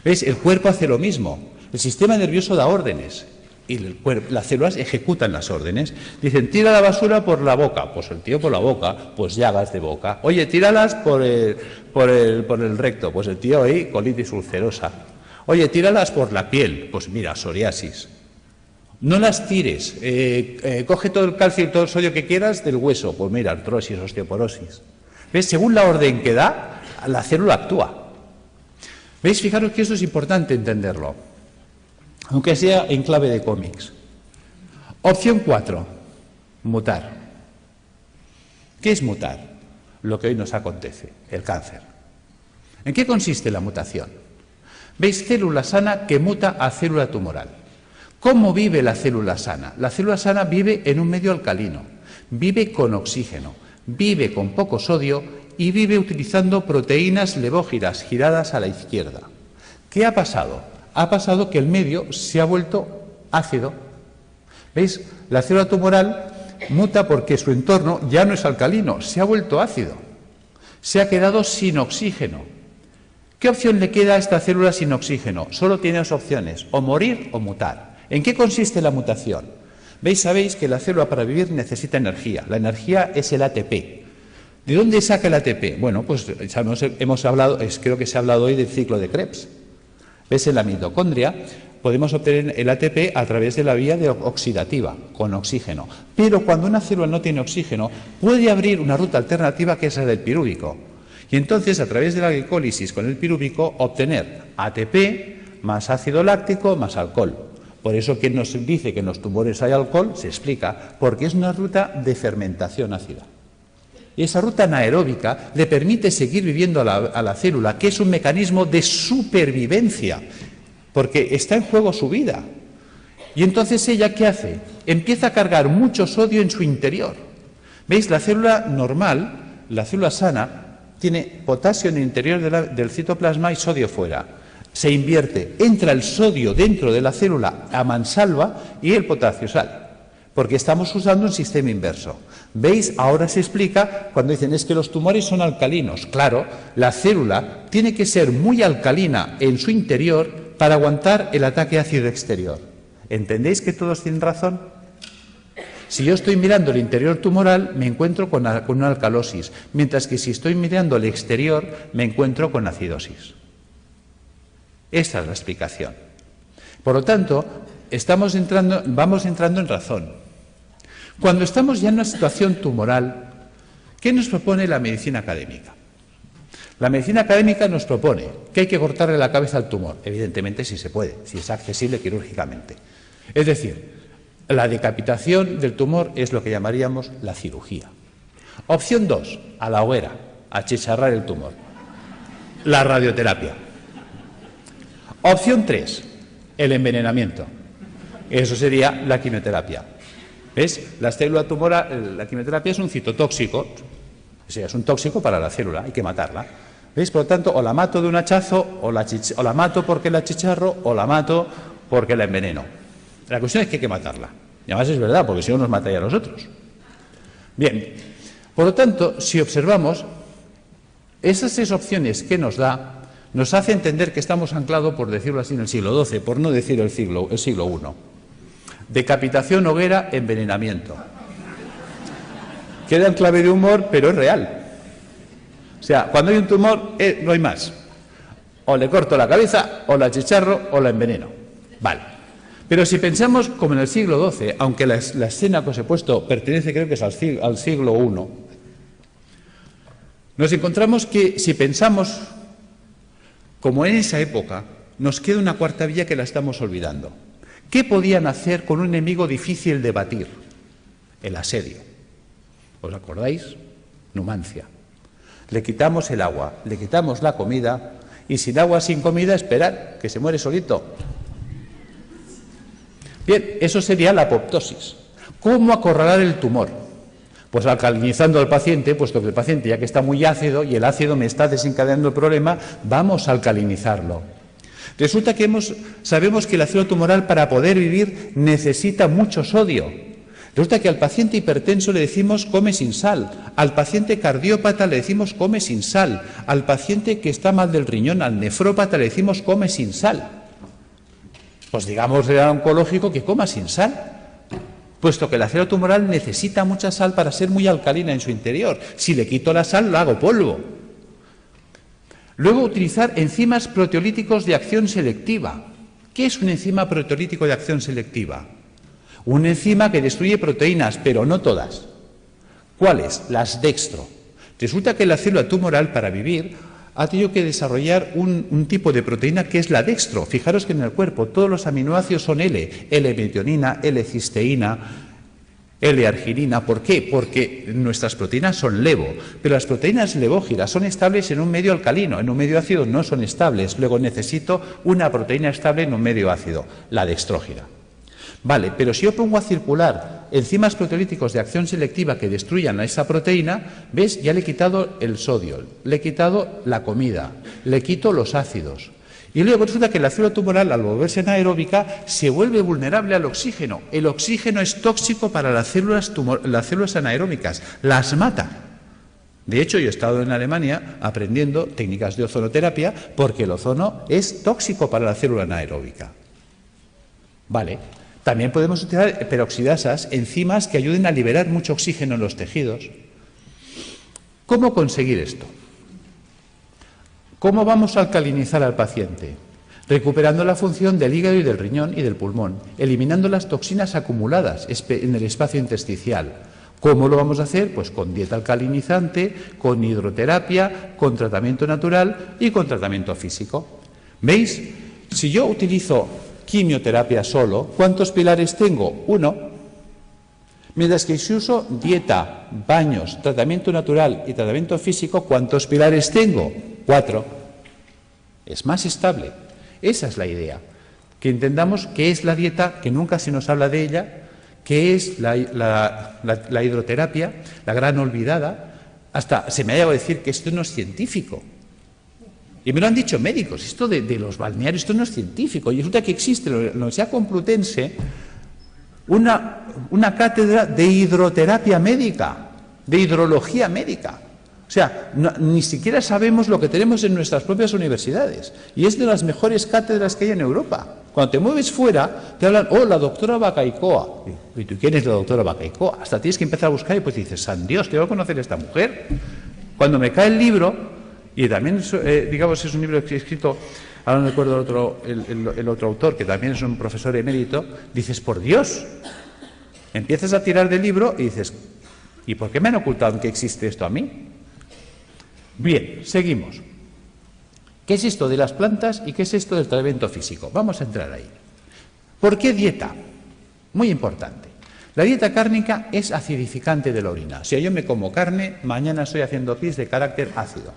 ¿Veis? El cuerpo hace lo mismo. El sistema nervioso da órdenes y las células ejecutan las órdenes. Dicen, tira la basura por la boca. Pues el tío por la boca, pues llagas de boca. Oye, tíralas por el recto. Pues el tío ahí, colitis ulcerosa. Oye, tíralas por la piel. Pues mira, psoriasis. No las tires, coge todo el calcio y todo el sodio que quieras del hueso, pues mira, artrosis, osteoporosis. ¿Ves? Según la orden que da, la célula actúa. ¿Veis? Fijaros que eso es importante entenderlo, aunque sea en clave de cómics. Opción 4, mutar. ¿Qué es mutar? Lo que hoy nos acontece, el cáncer. ¿En qué consiste la mutación? ¿Veis? Célula sana que muta a célula tumoral. ¿Cómo vive la célula sana? La célula sana vive en un medio alcalino, vive con oxígeno, vive con poco sodio y vive utilizando proteínas levógiras giradas a la izquierda. ¿Qué ha pasado? Ha pasado que el medio se ha vuelto ácido. ¿Veis? La célula tumoral muta porque su entorno ya no es alcalino, se ha vuelto ácido. Se ha quedado sin oxígeno. ¿Qué opción le queda a esta célula sin oxígeno? Solo tiene dos opciones, o morir o mutar. ¿En qué consiste la mutación? ¿Veis? Sabéis que la célula para vivir necesita energía. La energía es el ATP. ¿De dónde saca el ATP? Bueno, pues hemos hablado, creo que se ha hablado hoy del ciclo de Krebs. ¿Ves? En la mitocondria podemos obtener el ATP a través de la vía oxidativa, con oxígeno. Pero cuando una célula no tiene oxígeno, puede abrir una ruta alternativa que es la del pirúvico. Y entonces, a través de la glicólisis con el pirúvico, obtener ATP más ácido láctico más alcohol. Por eso, quien nos dice que en los tumores hay alcohol, se explica, porque es una ruta de fermentación ácida. Y esa ruta anaeróbica le permite seguir viviendo a la célula, que es un mecanismo de supervivencia, porque está en juego su vida. Y entonces, ¿ella qué hace? Empieza a cargar mucho sodio en su interior. ¿Veis? La célula normal, la célula sana, tiene potasio en el interior del citoplasma y sodio fuera. Se invierte, entra el sodio dentro de la célula a mansalva y el potasio sale, porque estamos usando un sistema inverso. ¿Veis? Ahora se explica cuando dicen es que los tumores son alcalinos. Claro, la célula tiene que ser muy alcalina en su interior para aguantar el ataque ácido exterior. ¿Entendéis que todos tienen razón? Si yo estoy mirando el interior tumoral, me encuentro con una alcalosis, mientras que si estoy mirando el exterior, me encuentro con acidosis. Esta es la explicación. Por lo tanto, vamos entrando en razón. Cuando estamos ya en una situación tumoral, ¿qué nos propone la medicina académica? La medicina académica nos propone que hay que cortarle la cabeza al tumor, evidentemente si se puede, si es accesible quirúrgicamente. Es decir, la decapitación del tumor es lo que llamaríamos la cirugía. Opción 2, a la hoguera, a achicharrar el tumor. La radioterapia. Opción 3, el envenenamiento. Eso sería la quimioterapia. ¿Ves? La célula tumoral, la quimioterapia es un citotóxico, o sea, es un tóxico para la célula, hay que matarla. ¿Veis? Por lo tanto, o la mato de un hachazo, o la mato porque la achicharro, o la mato porque la enveneno. La cuestión es que hay que matarla. Y además es verdad, porque si no nos mataría a nosotros. Bien, por lo tanto, si observamos, esas 6 opciones que nos da, nos hace entender que estamos anclados, por decirlo así, en el siglo XII, por no decir el siglo I. Decapitación, hoguera, envenenamiento. Queda en clave de humor, pero es real. O sea, cuando hay un tumor, no hay más. O le corto la cabeza, o la achicharro, o la enveneno. Vale. Pero si pensamos como en el siglo XII, aunque la escena que os he puesto pertenece, creo que es al siglo I, nos encontramos que si pensamos como en esa época, nos queda una cuarta vía que la estamos olvidando. ¿Qué podían hacer con un enemigo difícil de batir? El asedio. ¿Os acordáis? Numancia. Le quitamos el agua, le quitamos la comida, y sin agua, sin comida, esperar, que se muere solito. Bien, eso sería la apoptosis. ¿Cómo acorralar el tumor? Pues alcalinizando al paciente, puesto que el paciente ya que está muy ácido y el ácido me está desencadenando el problema, vamos a alcalinizarlo. Resulta que sabemos que la célula tumoral para poder vivir necesita mucho sodio. Resulta que al paciente hipertenso le decimos come sin sal, al paciente cardiópata le decimos come sin sal, al paciente que está mal del riñón, al nefrópata le decimos come sin sal. Pues digamos al oncológico que coma sin sal, puesto que la célula tumoral necesita mucha sal para ser muy alcalina en su interior. Si le quito la sal, la hago polvo. Luego, utilizar enzimas proteolíticos de acción selectiva. ¿Qué es un enzima proteolítico de acción selectiva? Una enzima que destruye proteínas, pero no todas. ¿Cuáles? Las dextro. Resulta que la célula tumoral, para vivir, ha tenido que desarrollar un tipo de proteína que es la dextro. Fijaros que en el cuerpo todos los aminoácidos son L-metionina, L-cisteína, L-arginina. ¿Por qué? Porque nuestras proteínas son levo, pero las proteínas levógiras son estables en un medio alcalino, en un medio ácido no son estables. Luego necesito una proteína estable en un medio ácido, la dextrógira. Vale, pero si yo pongo a circular enzimas proteolíticos de acción selectiva que destruyan a esa proteína, ¿ves? Ya le he quitado el sodio, le he quitado la comida, le quito los ácidos. Y luego resulta que la célula tumoral, al volverse anaeróbica, se vuelve vulnerable al oxígeno. El oxígeno es tóxico para las células anaeróbicas, las mata. De hecho, yo he estado en Alemania aprendiendo técnicas de ozonoterapia porque el ozono es tóxico para la célula anaeróbica. Vale. También podemos utilizar peroxidasas, enzimas que ayuden a liberar mucho oxígeno en los tejidos. ¿Cómo conseguir esto? ¿Cómo vamos a alcalinizar al paciente? Recuperando la función del hígado y del riñón y del pulmón, eliminando las toxinas acumuladas en el espacio intersticial. ¿Cómo lo vamos a hacer? Pues con dieta alcalinizante, con hidroterapia, con tratamiento natural y con tratamiento físico. ¿Veis? Si yo utilizo quimioterapia solo, ¿cuántos pilares tengo? 1. Mientras que si uso dieta, baños, tratamiento natural y tratamiento físico, ¿cuántos pilares tengo? 4. Es más estable. Esa es la idea. Que entendamos qué es la dieta, que nunca se nos habla de ella, qué es la hidroterapia, la gran olvidada. Hasta se me ha llegado a decir que esto no es científico. Y me lo han dicho médicos, esto de los balnearios, esto no es científico. Y resulta que existe en la Universidad Complutense una cátedra de hidroterapia médica, de hidrología médica. O sea, ni siquiera sabemos lo que tenemos en nuestras propias universidades. Y es de las mejores cátedras que hay en Europa. Cuando te mueves fuera, te hablan, oh, la doctora Bacaicoa. ¿Y tú quién es la doctora Bacaicoa? Hasta tienes que empezar a buscar y pues dices, san Dios, tengo que conocer a esta mujer. Cuando me cae el libro, y también, digamos, es un libro que he escrito, ahora no recuerdo el otro autor, que también es un profesor emérito, dices, por Dios, empiezas a tirar del libro y dices, ¿y por qué me han ocultado que existe esto a mí? Bien, seguimos. ¿Qué es esto de las plantas y qué es esto del tratamiento físico? Vamos a entrar ahí. ¿Por qué dieta? Muy importante. La dieta cárnica es acidificante de la orina. O sea, yo me como carne, mañana estoy haciendo pis de carácter ácido.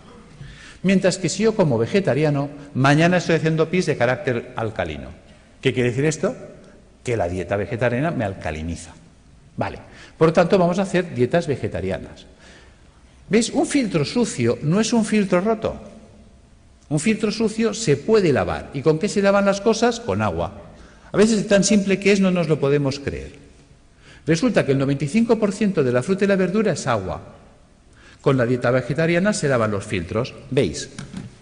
Mientras que si yo como vegetariano, mañana estoy haciendo pis de carácter alcalino. ¿Qué quiere decir esto? Que la dieta vegetariana me alcaliniza. Vale. Por lo tanto, vamos a hacer dietas vegetarianas. ¿Veis? Un filtro sucio no es un filtro roto. Un filtro sucio se puede lavar. ¿Y con qué se lavan las cosas? Con agua. A veces es tan simple que es, no nos lo podemos creer. Resulta que el 95% de la fruta y la verdura es agua. Con la dieta vegetariana se lavan los filtros. ¿Veis?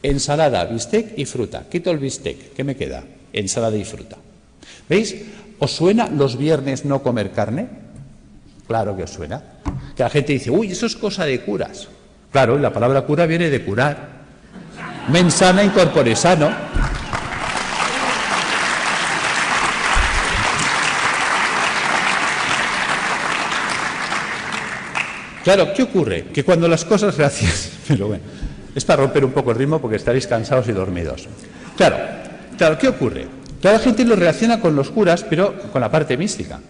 Ensalada, bistec y fruta. Quito el bistec. ¿Qué me queda? Ensalada y fruta. ¿Veis? ¿Os suena los viernes no comer carne? Claro que os suena. Que la gente dice, uy, eso es cosa de curas. Claro, la palabra cura viene de curar. Mens sana in corpore sano. Claro, ¿qué ocurre? Que cuando las cosas, gracias, pero bueno, es para romper un poco el ritmo porque estaréis cansados y dormidos. Claro, ¿qué ocurre? Toda la gente lo relaciona con los curas, pero con la parte mística.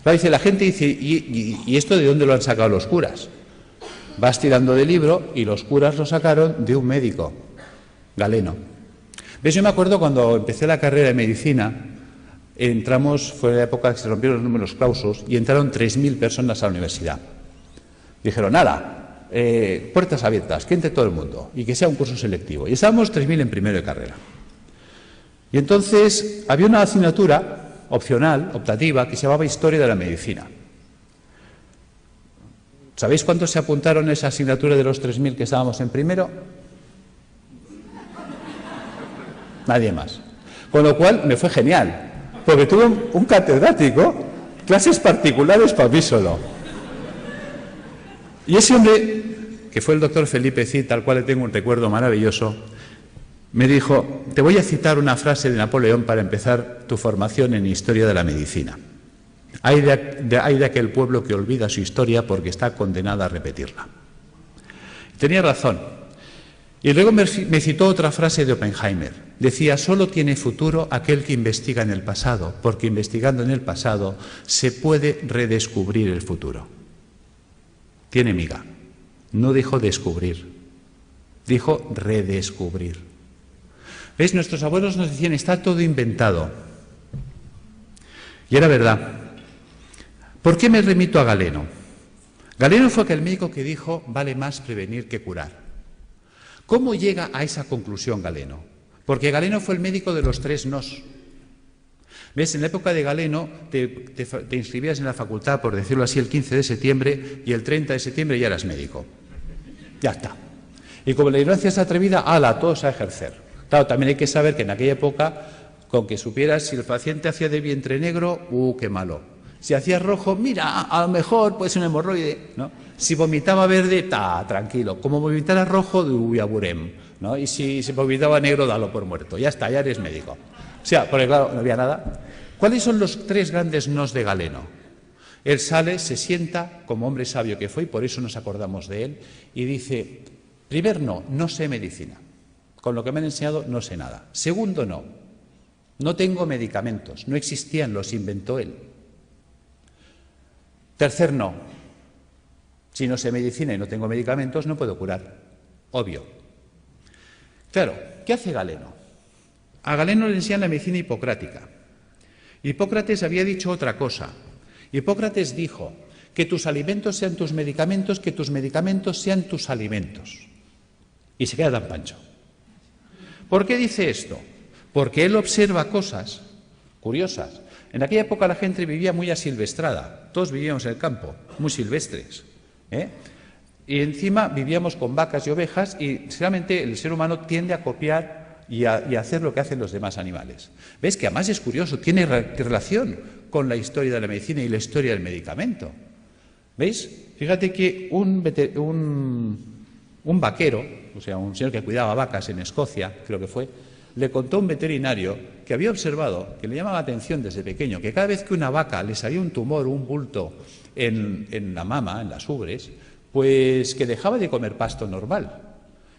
Claro, dice, la gente dice, ¿y esto de dónde lo han sacado los curas? Vas tirando del libro y los curas lo sacaron de un médico, Galeno. ¿Ves? Yo me acuerdo cuando empecé la carrera de medicina, fue la época que se rompieron los números clausus y entraron 3.000 personas a la universidad. Dijeron, nada, puertas abiertas, que entre todo el mundo y que sea un curso selectivo. Y estábamos 3.000 en primero de carrera. Y entonces había una asignatura opcional, optativa, que se llamaba Historia de la Medicina. ¿Sabéis cuántos se apuntaron a esa asignatura de los 3.000 que estábamos en primero? Nadie más. Con lo cual me fue genial, porque tuve un catedrático, clases particulares para mí solo. Y ese hombre, que fue el doctor Felipe Cid, al cual le tengo un recuerdo maravilloso, me dijo, te voy a citar una frase de Napoleón para empezar tu formación en Historia de la Medicina. Hay de aquel pueblo que olvida su historia porque está condenado a repetirla. Tenía razón. Y luego me citó otra frase de Oppenheimer. Decía, solo tiene futuro aquel que investiga en el pasado, porque investigando en el pasado se puede redescubrir el futuro. Tiene miga. No dijo descubrir, dijo redescubrir. ¿Veis? Nuestros abuelos nos decían, está todo inventado. Y era verdad. ¿Por qué me remito a Galeno? Galeno fue aquel médico que dijo, vale más prevenir que curar. ¿Cómo llega a esa conclusión Galeno? Porque Galeno fue el médico de los 3 nos. ¿Ves? En la época de Galeno te inscribías en la facultad, por decirlo así, el 15 de septiembre y el 30 de septiembre ya eras médico. Ya está. Y como la ignorancia es atrevida, ¡hala, todos a ejercer! Claro, también hay que saber que en aquella época, con que supieras si el paciente hacía de vientre negro, qué malo. Si hacía rojo, mira, a lo mejor puede ser un hemorroide, ¿no? Si vomitaba verde, tranquilo. Como vomitara rojo, aburem, ¿no? Y si se vomitaba negro, dalo por muerto. Ya está, ya eres médico. O sea, porque claro, no había nada. ¿Cuáles son los 3 grandes nos de Galeno? Él sale, se sienta, como hombre sabio que fue, y por eso nos acordamos de él, y dice, primer no sé medicina. Con lo que me han enseñado no sé nada. Segundo no tengo medicamentos, no existían, los inventó él. Tercer no, si no sé medicina y no tengo medicamentos no puedo curar, obvio. Claro, ¿qué hace Galeno? A Galeno le enseñan la medicina hipocrática. Hipócrates había dicho otra cosa. Hipócrates dijo que tus alimentos sean tus medicamentos, que tus medicamentos sean tus alimentos. Y se queda tan pancho. ¿Por qué dice esto? Porque él observa cosas curiosas. En aquella época la gente vivía muy asilvestrada. Todos vivíamos en el campo, muy silvestres. Y encima vivíamos con vacas y ovejas y realmente el ser humano tiende a copiar y a hacer lo que hacen los demás animales. ¿Ves? Que además es curioso, tiene relación con la historia de la medicina y la historia del medicamento. ¿Veis? Fíjate que un vaquero, o sea, un señor que cuidaba vacas en Escocia, creo que fue, le contó a un veterinario que había observado, que le llamaba la atención desde pequeño, que cada vez que una vaca le salía un tumor o un bulto en la mama, en las ubres, pues que dejaba de comer pasto normal.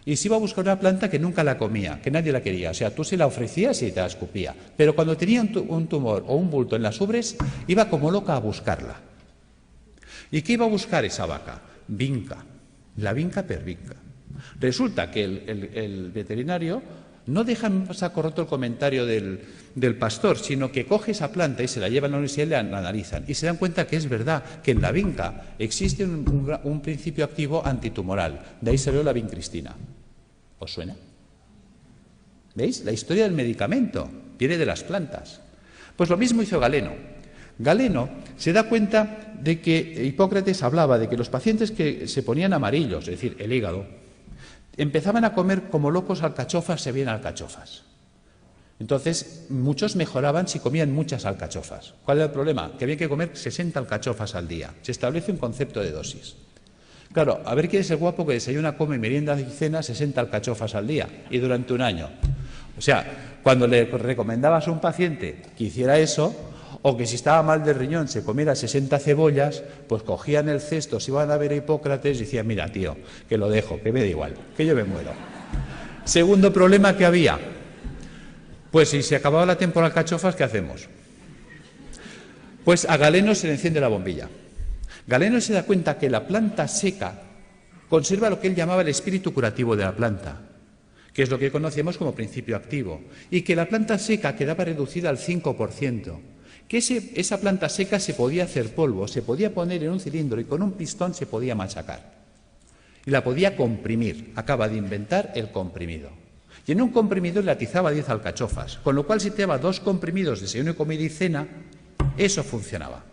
Y se iba a buscar una planta que nunca la comía, que nadie la quería. O sea, tú se la ofrecías y te la escupía. Pero cuando tenía un tumor o un bulto en las ubres, iba como loca a buscarla. ¿Y qué iba a buscar esa vaca? Vinca, la vinca per vinca. Resulta que el veterinario no dejan saco roto el comentario del pastor, sino que coge esa planta y se la llevan a la universidad y la analizan. Y se dan cuenta que es verdad, que en la vinca existe un principio activo antitumoral. De ahí salió la vincristina. ¿Os suena? ¿Veis? La historia del medicamento viene de las plantas. Pues lo mismo hizo Galeno. Galeno se da cuenta de que Hipócrates hablaba de que los pacientes que se ponían amarillos, es decir, el hígado, empezaban a comer como locos alcachofas, se veían alcachofas. Entonces, muchos mejoraban si comían muchas alcachofas. ¿Cuál era el problema? Que había que comer 60 alcachofas al día. Se establece un concepto de dosis. Claro, a ver quién es el guapo que desayuna, come, merienda y cena 60 alcachofas al día y durante un año. O sea, cuando le recomendabas a un paciente que hiciera eso, o que si estaba mal del riñón se comiera 60 cebollas, pues cogían el cesto, se iban a ver a Hipócrates y decían, mira, tío, que lo dejo, que me da igual, que yo me muero. Segundo problema que había, pues si se acababa la temporada de alcachofas, ¿qué hacemos? Pues a Galeno se le enciende la bombilla. Galeno se da cuenta que la planta seca conserva lo que él llamaba el espíritu curativo de la planta, que es lo que conocemos como principio activo, y que la planta seca quedaba reducida al 5%, que esa planta seca se podía hacer polvo, se podía poner en un cilindro y con un pistón se podía machacar. Y la podía comprimir, acaba de inventar el comprimido. Y en un comprimido le atizaba 10 alcachofas, con lo cual si te daba 2 comprimidos de desayuno, comida y cena, eso funcionaba.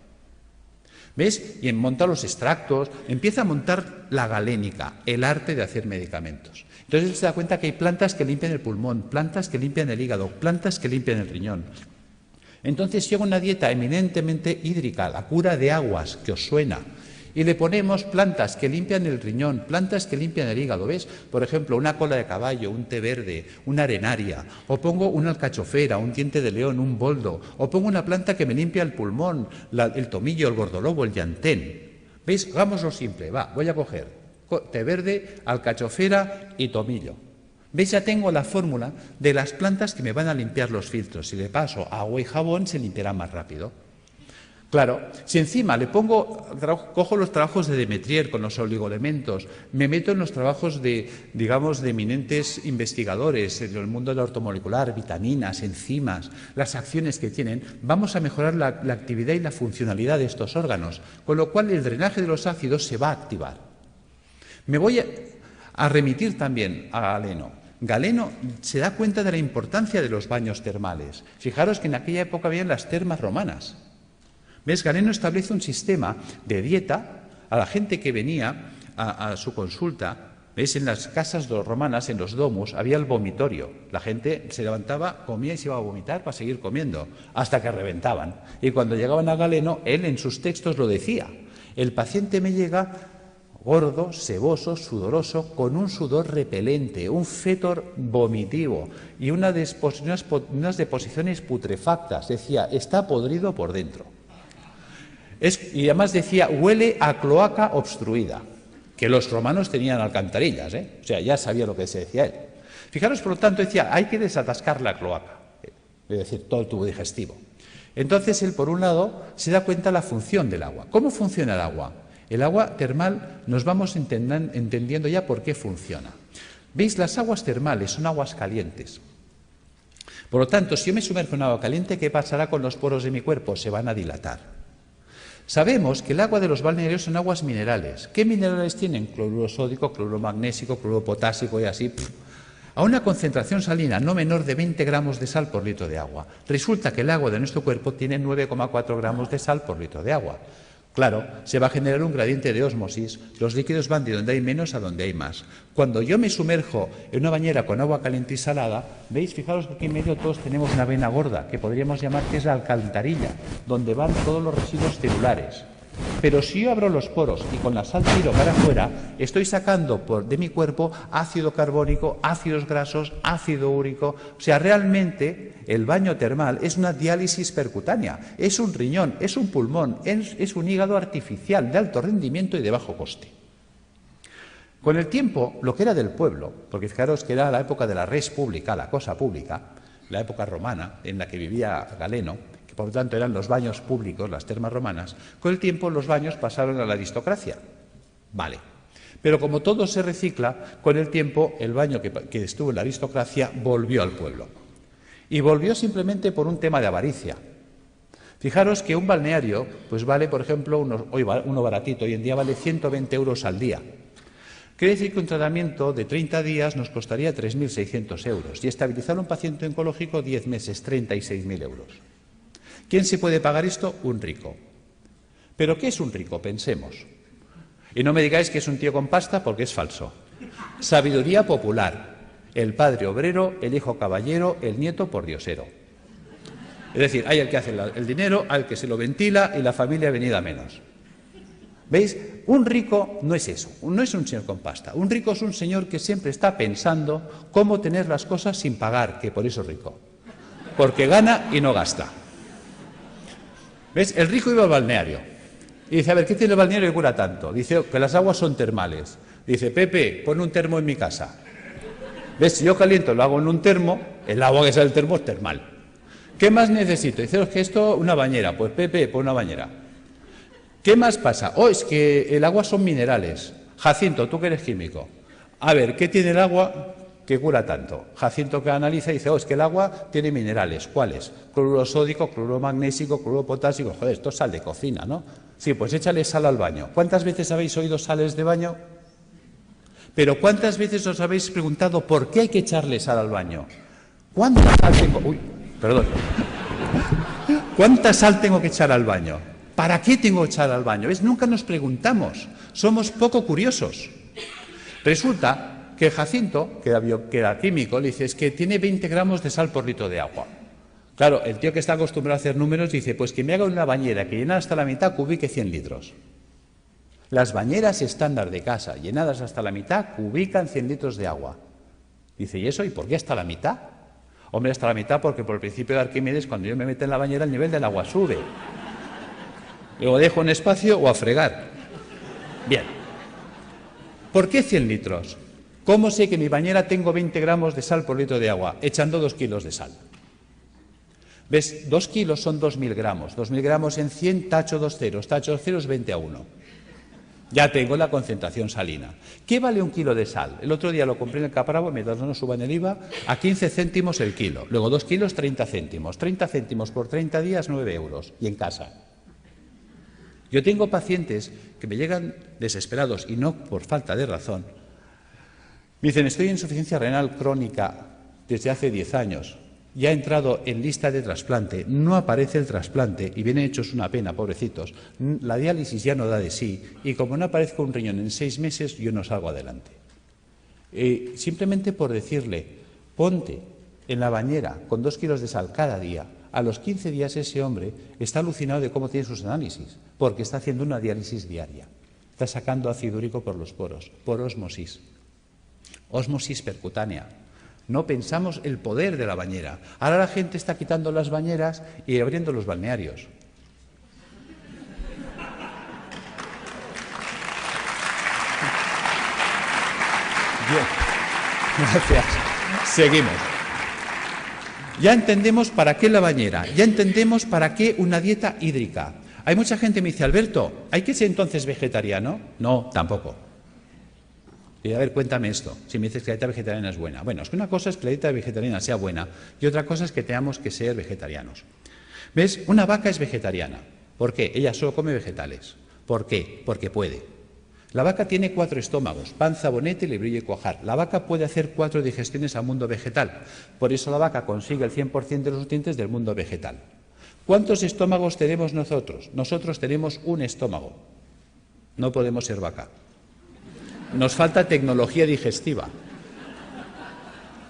¿Ves? Y monta los extractos, empieza a montar la galénica, el arte de hacer medicamentos. Entonces él se da cuenta que hay plantas que limpian el pulmón, plantas que limpian el hígado, plantas que limpian el riñón. Entonces llega una dieta eminentemente hídrica, la cura de aguas, que os suena, y le ponemos plantas que limpian el riñón, plantas que limpian el hígado, ¿ves? Por ejemplo, una cola de caballo, un té verde, una arenaria, o pongo una alcachofera, un diente de león, un boldo, o pongo una planta que me limpia el pulmón, el tomillo, el gordolobo, el llantén. ¿Veis? Hagámoslo simple, va, voy a coger té verde, alcachofera y tomillo. ¿Veis? Ya tengo la fórmula de las plantas que me van a limpiar los filtros. Si le paso agua y jabón, se limpiará más rápido. Claro, si encima le cojo los trabajos de Demetrier con los oligoelementos, me meto en los trabajos de eminentes investigadores en el mundo de la ortomolecular, vitaminas, enzimas, las acciones que tienen, vamos a mejorar la actividad y la funcionalidad de estos órganos, con lo cual el drenaje de los ácidos se va a activar. Me voy a remitir también a Galeno. Galeno se da cuenta de la importancia de los baños termales. Fijaros que en aquella época habían las termas romanas. ¿Ves? Galeno establece un sistema de dieta a la gente que venía a su consulta. ¿Ves? En las casas romanas, en los domus, había el vomitorio. La gente se levantaba, comía y se iba a vomitar para seguir comiendo, hasta que reventaban. Y cuando llegaban a Galeno, él en sus textos lo decía. El paciente me llega gordo, seboso, sudoroso, con un sudor repelente, un fétor vomitivo y unas deposiciones putrefactas. Decía, está podrido por dentro. Y además decía, huele a cloaca obstruida, que los romanos tenían alcantarillas, o sea, ya sabía lo que se decía él. Fijaros, por lo tanto, decía, hay que desatascar la cloaca, es decir, todo el tubo digestivo. Entonces, él, por un lado, se da cuenta de la función del agua. ¿Cómo funciona el agua? El agua termal nos vamos entendiendo ya por qué funciona. ¿Veis? Las aguas termales son aguas calientes. Por lo tanto, si yo me sumerjo en agua caliente, ¿qué pasará con los poros de mi cuerpo? Se van a dilatar. Sabemos que el agua de los balnearios son aguas minerales. ¿Qué minerales tienen? Cloruro sódico, cloruro magnésico, cloruro potásico y así. A una concentración salina no menor de 20 gramos de sal por litro de agua. Resulta que el agua de nuestro cuerpo tiene 9,4 gramos de sal por litro de agua. Claro, se va a generar un gradiente de ósmosis, los líquidos van de donde hay menos a donde hay más. Cuando yo me sumerjo en una bañera con agua caliente y salada, ¿veis? Fijaros que aquí en medio todos tenemos una vena gorda, que podríamos llamar que es la alcantarilla, donde van todos los residuos celulares. Pero si yo abro los poros y con la sal tiro para afuera, estoy sacando de mi cuerpo ácido carbónico, ácidos grasos, ácido úrico. O sea, realmente el baño termal es una diálisis percutánea, es un riñón, es un pulmón, es un hígado artificial de alto rendimiento y de bajo coste. Con el tiempo, lo que era del pueblo, porque fijaros que era la época de la res pública, la cosa pública, la época romana en la que vivía Galeno, que por lo tanto eran los baños públicos, las termas romanas, con el tiempo los baños pasaron a la aristocracia. Vale. Pero como todo se recicla, con el tiempo el baño que estuvo en la aristocracia volvió al pueblo. Y volvió simplemente por un tema de avaricia. Fijaros que un balneario pues vale, por ejemplo, uno baratito, hoy en día vale 120 euros al día. Quiere decir que un tratamiento de 30 días nos costaría 3.600 euros y estabilizar a un paciente oncológico 10 meses, 36.000 euros. ¿Quién se puede pagar esto? Un rico. ¿Pero qué es un rico? Pensemos. Y no me digáis que es un tío con pasta porque es falso. Sabiduría popular. El padre obrero, el hijo caballero, el nieto pordiosero. Es decir, hay el que hace el dinero, al que se lo ventila y la familia venida menos. ¿Veis? Un rico no es eso, no es un señor con pasta. Un rico es un señor que siempre está pensando cómo tener las cosas sin pagar, que por eso es rico. Porque gana y no gasta. ¿Ves? El rico iba al balneario y dice, a ver, ¿qué tiene el balneario que cura tanto? Dice que las aguas son termales. Dice, Pepe, pon un termo en mi casa. ¿Ves? Si yo caliento lo hago en un termo, el agua que sale del termo es termal. ¿Qué más necesito? Dice, es que esto, una bañera. Pues Pepe, pon una bañera. ¿Qué más pasa? Oh, es que el agua son minerales. Jacinto, tú que eres químico. A ver, ¿qué tiene el agua que cura tanto? Jacinto que analiza y dice, oh, es que el agua tiene minerales. ¿Cuáles? Cloruro sódico, cloruro magnésico, cloruro potásico. Joder, esto es sal de cocina, ¿no? Sí, pues échale sal al baño. ¿Cuántas veces habéis oído sales de baño? Pero ¿cuántas veces os habéis preguntado por qué hay que echarle sal al baño? ¿Cuánta sal tengo? Uy, perdón. ¿Cuánta sal tengo que echar al baño? ¿Para qué tengo que echar al baño? ¿Ves? Nunca nos preguntamos. Somos poco curiosos. Resulta que Jacinto, que era químico, le dice, es que tiene 20 gramos de sal por litro de agua. Claro, el tío que está acostumbrado a hacer números dice, pues que me haga una bañera que llena hasta la mitad cubique 100 litros. Las bañeras estándar de casa, llenadas hasta la mitad, cubican 100 litros de agua. Dice, ¿y eso? ¿Y por qué hasta la mitad? Hombre, hasta la mitad porque por el principio de Arquímedes, cuando yo me meto en la bañera, el nivel del agua sube. Luego dejo un espacio o a fregar. Bien. ¿Por qué 100 litros? ¿Cómo sé que en mi bañera tengo 20 gramos de sal por litro de agua? Echando 2 kilos de sal. ¿Ves? 2 kilos son 2.000 gramos. 2.000 gramos en 100, tacho 2 ceros. Tacho 2 ceros, 20 a 1. Ya tengo la concentración salina. ¿Qué vale un kilo de sal? El otro día lo compré en el Capravo, mientras no nos suban el IVA, a 15 céntimos el kilo. Luego 2 kilos, 30 céntimos. 30 céntimos por 30 días, 9 euros. Y en casa. Yo tengo pacientes que me llegan desesperados y no por falta de razón. Me dicen, estoy en insuficiencia renal crónica desde hace 10 años. Ya he entrado en lista de trasplante, no aparece el trasplante y vienen hechos una pena, pobrecitos. La diálisis ya no da de sí y como no aparezca un riñón en 6 meses, yo no salgo adelante. Simplemente por decirle, ponte en la bañera con 2 kilos de sal cada día. A los 15 días ese hombre está alucinado de cómo tiene sus análisis, porque está haciendo una diálisis diaria. Está sacando ácido úrico por los poros, por ósmosis. Ósmosis percutánea. No pensamos el poder de la bañera. Ahora la gente está quitando las bañeras y abriendo los balnearios. Bien. Gracias. Seguimos. Ya entendemos para qué la bañera, ya entendemos para qué una dieta hídrica. Hay mucha gente que me dice, Alberto, ¿hay que ser entonces vegetariano? No, tampoco. Y a ver, cuéntame esto, si me dices que la dieta vegetariana es buena. Bueno, es que una cosa es que la dieta vegetariana sea buena y otra cosa es que tengamos que ser vegetarianos. ¿Ves? Una vaca es vegetariana. ¿Por qué? Ella solo come vegetales. ¿Por qué? Porque puede. La vaca tiene 4 estómagos, panza, bonete, lebrillo y cuajar. La vaca puede hacer 4 digestiones al mundo vegetal. Por eso la vaca consigue el 100% de los nutrientes del mundo vegetal. ¿Cuántos estómagos tenemos nosotros? Nosotros tenemos un estómago. No podemos ser vaca. Nos falta tecnología digestiva.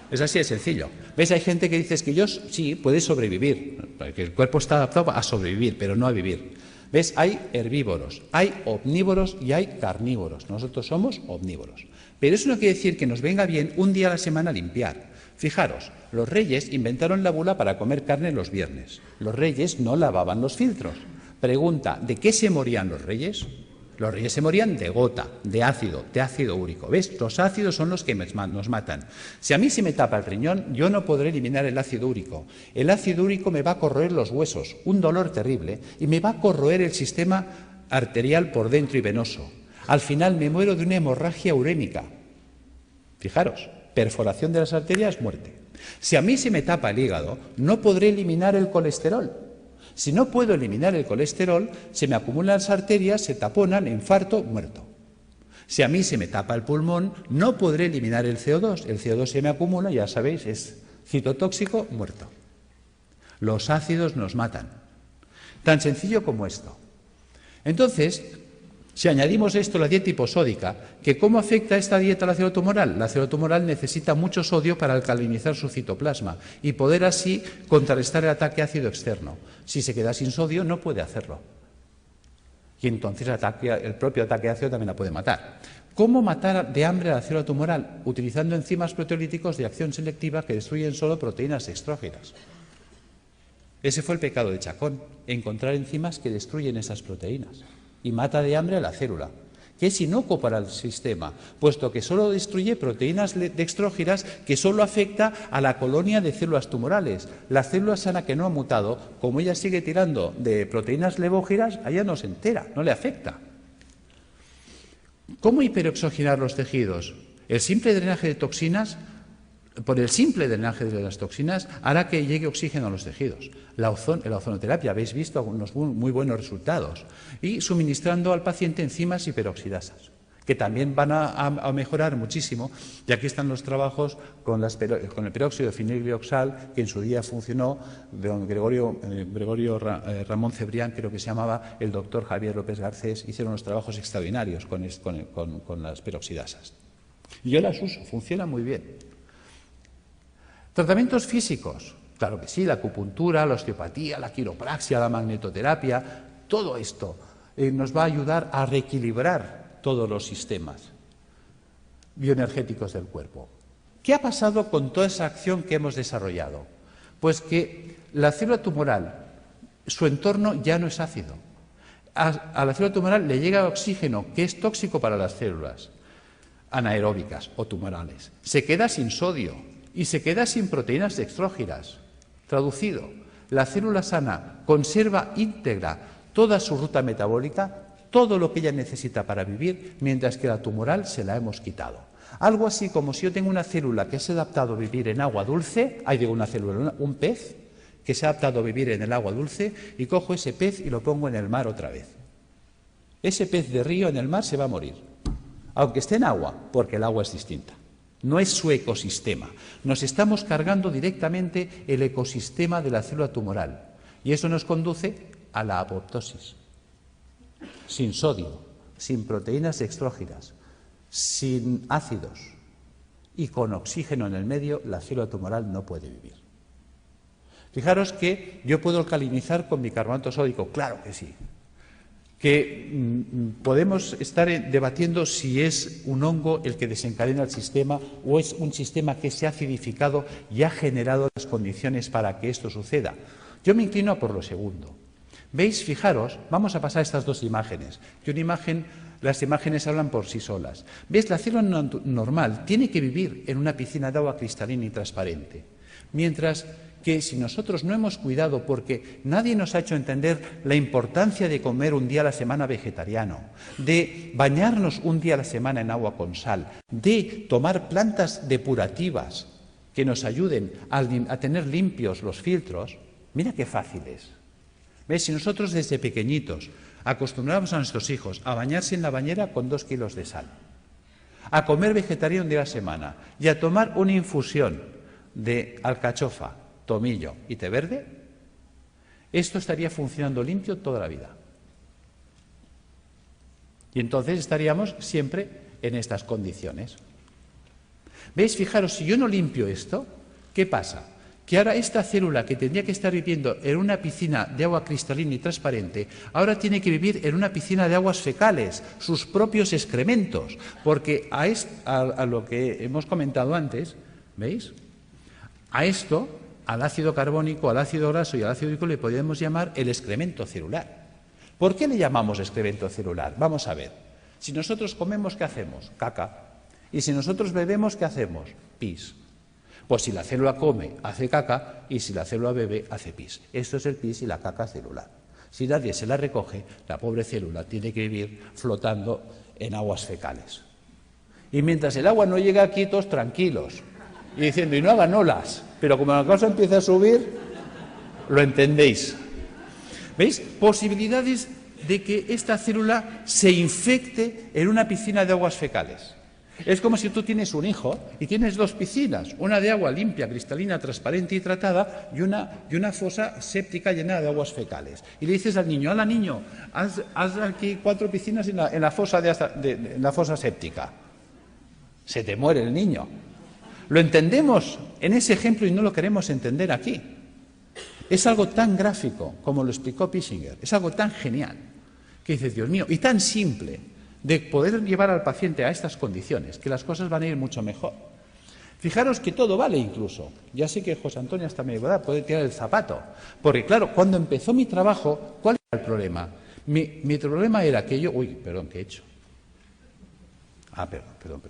Es así de sencillo. ¿Ves? Hay gente que dice que yo sí, puede sobrevivir, porque el cuerpo está adaptado a sobrevivir, pero no a vivir. ¿Ves? Hay herbívoros, hay omnívoros y hay carnívoros. Nosotros somos omnívoros. Pero eso no quiere decir que nos venga bien un día a la semana limpiar. Fijaros, los reyes inventaron la bula para comer carne los viernes. Los reyes no lavaban los filtros. Pregunta, ¿de qué se morían los reyes? Los reyes se morían de gota, de ácido úrico. ¿Ves? Los ácidos son los que nos matan. Si a mí se me tapa el riñón, yo no podré eliminar el ácido úrico. El ácido úrico me va a corroer los huesos, un dolor terrible, y me va a corroer el sistema arterial por dentro y venoso. Al final me muero de una hemorragia urémica. Fijaros, perforación de las arterias, muerte. Si a mí se me tapa el hígado, no podré eliminar el colesterol. Si no puedo eliminar el colesterol, se me acumulan las arterias, se taponan, infarto, muerto. Si a mí se me tapa el pulmón, no podré eliminar el CO2. El CO2 se me acumula, ya sabéis, es citotóxico, muerto. Los ácidos nos matan. Tan sencillo como esto. Entonces, si añadimos esto a la dieta hiposódica, que ¿cómo afecta esta dieta a la célula tumoral? La célula tumoral necesita mucho sodio para alcalinizar su citoplasma y poder así contrarrestar el ataque ácido externo. Si se queda sin sodio, no puede hacerlo. Y entonces el propio ataque ácido también la puede matar. ¿Cómo matar de hambre a la célula tumoral? Utilizando enzimas proteolíticos de acción selectiva que destruyen solo proteínas extrógenas. Ese fue el pecado de Chacón, encontrar enzimas que destruyen esas proteínas y mata de hambre a la célula, que es inocuo para el sistema, puesto que solo destruye proteínas dextrógenas que solo afecta a la colonia de células tumorales. La célula sana que no ha mutado, como ella sigue tirando de proteínas levógenas, a ella no se entera, no le afecta. ¿Cómo hiperoxigenar los tejidos? El simple drenaje de toxinas, por el simple drenaje de las toxinas, hará que llegue oxígeno a los tejidos. La ozonoterapia, habéis visto algunos muy buenos resultados. Y suministrando al paciente enzimas hiperoxidasas, que también van a mejorar muchísimo. Y aquí están los trabajos con el peróxido de fenilglioxal, que en su día funcionó, de don Gregorio Ramón Cebrián, creo que se llamaba, el doctor Javier López Garcés, hicieron unos trabajos extraordinarios con las peroxidasas. Yo las uso, funcionan muy bien. ¿Tratamientos físicos? Claro que sí, la acupuntura, la osteopatía, la quiropraxia, la magnetoterapia, todo esto nos va a ayudar a reequilibrar todos los sistemas bioenergéticos del cuerpo. ¿Qué ha pasado con toda esa acción que hemos desarrollado? Pues que la célula tumoral, su entorno ya no es ácido. A la célula tumoral le llega oxígeno, que es tóxico para las células anaeróbicas o tumorales. Se queda sin sodio y se queda sin proteínas dextrógenas. Traducido, la célula sana conserva íntegra toda su ruta metabólica, todo lo que ella necesita para vivir, mientras que la tumoral se la hemos quitado. Algo así como si yo tengo una célula que se ha adaptado a vivir en agua dulce, un pez que se ha adaptado a vivir en el agua dulce, y cojo ese pez y lo pongo en el mar otra vez. Ese pez de río en el mar se va a morir, aunque esté en agua, porque el agua es distinta. No es su ecosistema. Nos estamos cargando directamente el ecosistema de la célula tumoral. Y eso nos conduce a la apoptosis. Sin sodio, sin proteínas extrógenas, sin ácidos y con oxígeno en el medio, la célula tumoral no puede vivir. Fijaros que yo puedo alcalinizar con bicarbonato sódico, claro que sí. Que podemos estar debatiendo si es un hongo el que desencadena el sistema o es un sistema que se ha acidificado y ha generado las condiciones para que esto suceda. Yo me inclino por lo segundo. ¿Veis? Fijaros, vamos a pasar estas dos imágenes. Las imágenes hablan por sí solas. ¿Ves? La célula normal tiene que vivir en una piscina de agua cristalina y transparente. Mientras que si nosotros no hemos cuidado, porque nadie nos ha hecho entender la importancia de comer un día a la semana vegetariano, de bañarnos un día a la semana en agua con sal, de tomar plantas depurativas que nos ayuden a tener limpios los filtros, mira qué fácil es. ¿Ves? Si nosotros desde pequeñitos acostumbramos a nuestros hijos a bañarse en la bañera con 2 kilos de sal, a comer vegetariano un día a la semana y a tomar una infusión de alcachofa, tomillo y té verde, esto estaría funcionando limpio toda la vida. Y entonces estaríamos siempre en estas condiciones. ¿Veis? Fijaros, si yo no limpio esto, ¿qué pasa? Que ahora esta célula que tendría que estar viviendo en una piscina de agua cristalina y transparente, ahora tiene que vivir en una piscina de aguas fecales, sus propios excrementos, porque a lo que hemos comentado antes, ¿veis? A esto, al ácido carbónico, al ácido graso y al ácido úrico le podemos llamar el excremento celular. ¿Por qué le llamamos excremento celular? Vamos a ver. Si nosotros comemos, ¿qué hacemos? Caca. Y si nosotros bebemos, ¿qué hacemos? Pis. Pues si la célula come, hace caca, y si la célula bebe, hace pis. Esto es el pis y la caca celular. Si nadie se la recoge, la pobre célula tiene que vivir flotando en aguas fecales. Y mientras el agua no llega aquí, todos tranquilos, y diciendo, y no hagan olas, pero como la cosa empieza a subir, lo entendéis. ¿Veis? Posibilidades de que esta célula se infecte en una piscina de aguas fecales. Es como si tú tienes un hijo y tienes dos piscinas, una de agua limpia, cristalina, transparente y tratada, y una fosa séptica llena de aguas fecales. Y le dices al niño, ¡hala, niño, haz aquí 4 piscinas en la fosa séptica! Se te muere el niño. Lo entendemos en ese ejemplo y no lo queremos entender aquí. Es algo tan gráfico como lo explicó Pischinger, es algo tan genial que dices, Dios mío, y tan simple de poder llevar al paciente a estas condiciones, que las cosas van a ir mucho mejor. Fijaros que todo vale incluso. Ya sé que José Antonio hasta me puede tirar el zapato, porque claro, cuando empezó mi trabajo, ¿cuál era el problema? Mi problema era que yo... Uy, perdón, ¿qué he hecho? Perdón.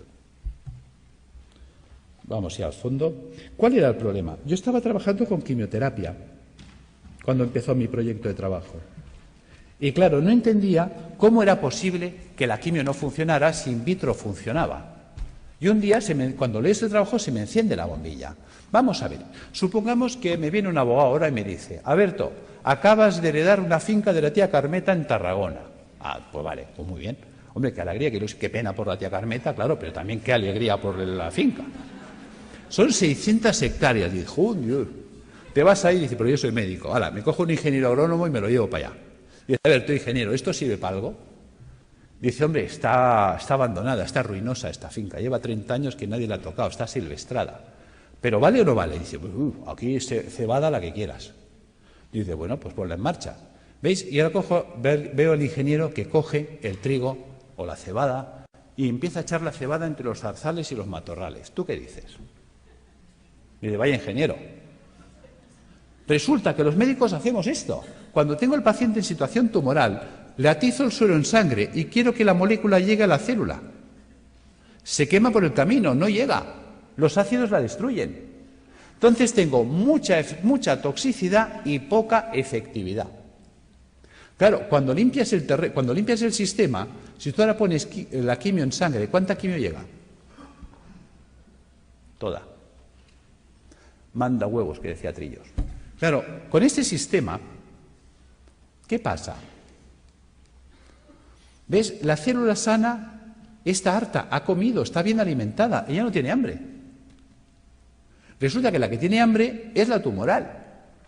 Vamos ya al fondo. ¿Cuál era el problema? Yo estaba trabajando con quimioterapia cuando empezó mi proyecto de trabajo. Y claro, no entendía cómo era posible que la quimio no funcionara si in vitro funcionaba. Y un día, cuando leo este trabajo, se me enciende la bombilla. Vamos a ver, supongamos que me viene un abogado ahora y me dice, Alberto, acabas de heredar una finca de la tía Carmeta en Tarragona. Pues vale, pues muy bien. Hombre, qué alegría, qué pena por la tía Carmeta, claro, pero también qué alegría por la finca. Son 600 hectáreas. Y dijo, Dios, te vas ahí y dices, pero yo soy médico. Ahora, me cojo un ingeniero agrónomo y me lo llevo para allá. Y dice, a ver, tú ingeniero, ¿esto sirve para algo? Dice, hombre, está abandonada, está ruinosa esta finca. Lleva 30 años que nadie la ha tocado, está silvestrada. ¿Pero vale o no vale? Dice, pues aquí cebada la que quieras. Dice, bueno, pues ponla en marcha. ¿Veis? Y ahora veo al ingeniero que coge el trigo o la cebada y empieza a echar la cebada entre los zarzales y los matorrales. ¿Tú qué dices? Dice, vaya ingeniero. Resulta que los médicos hacemos esto. Cuando tengo el paciente en situación tumoral, le atizo el suero en sangre y quiero que la molécula llegue a la célula. Se quema por el camino, no llega. Los ácidos la destruyen. Entonces tengo mucha toxicidad y poca efectividad. Claro, cuando limpias el sistema, si tú ahora pones la quimio en sangre, ¿cuánta quimio llega? Toda. Manda huevos, que decía Trillos. Claro, con este sistema, ¿qué pasa? ¿Ves? La célula sana está harta, ha comido, está bien alimentada, ella no tiene hambre. Resulta que la que tiene hambre es la tumoral.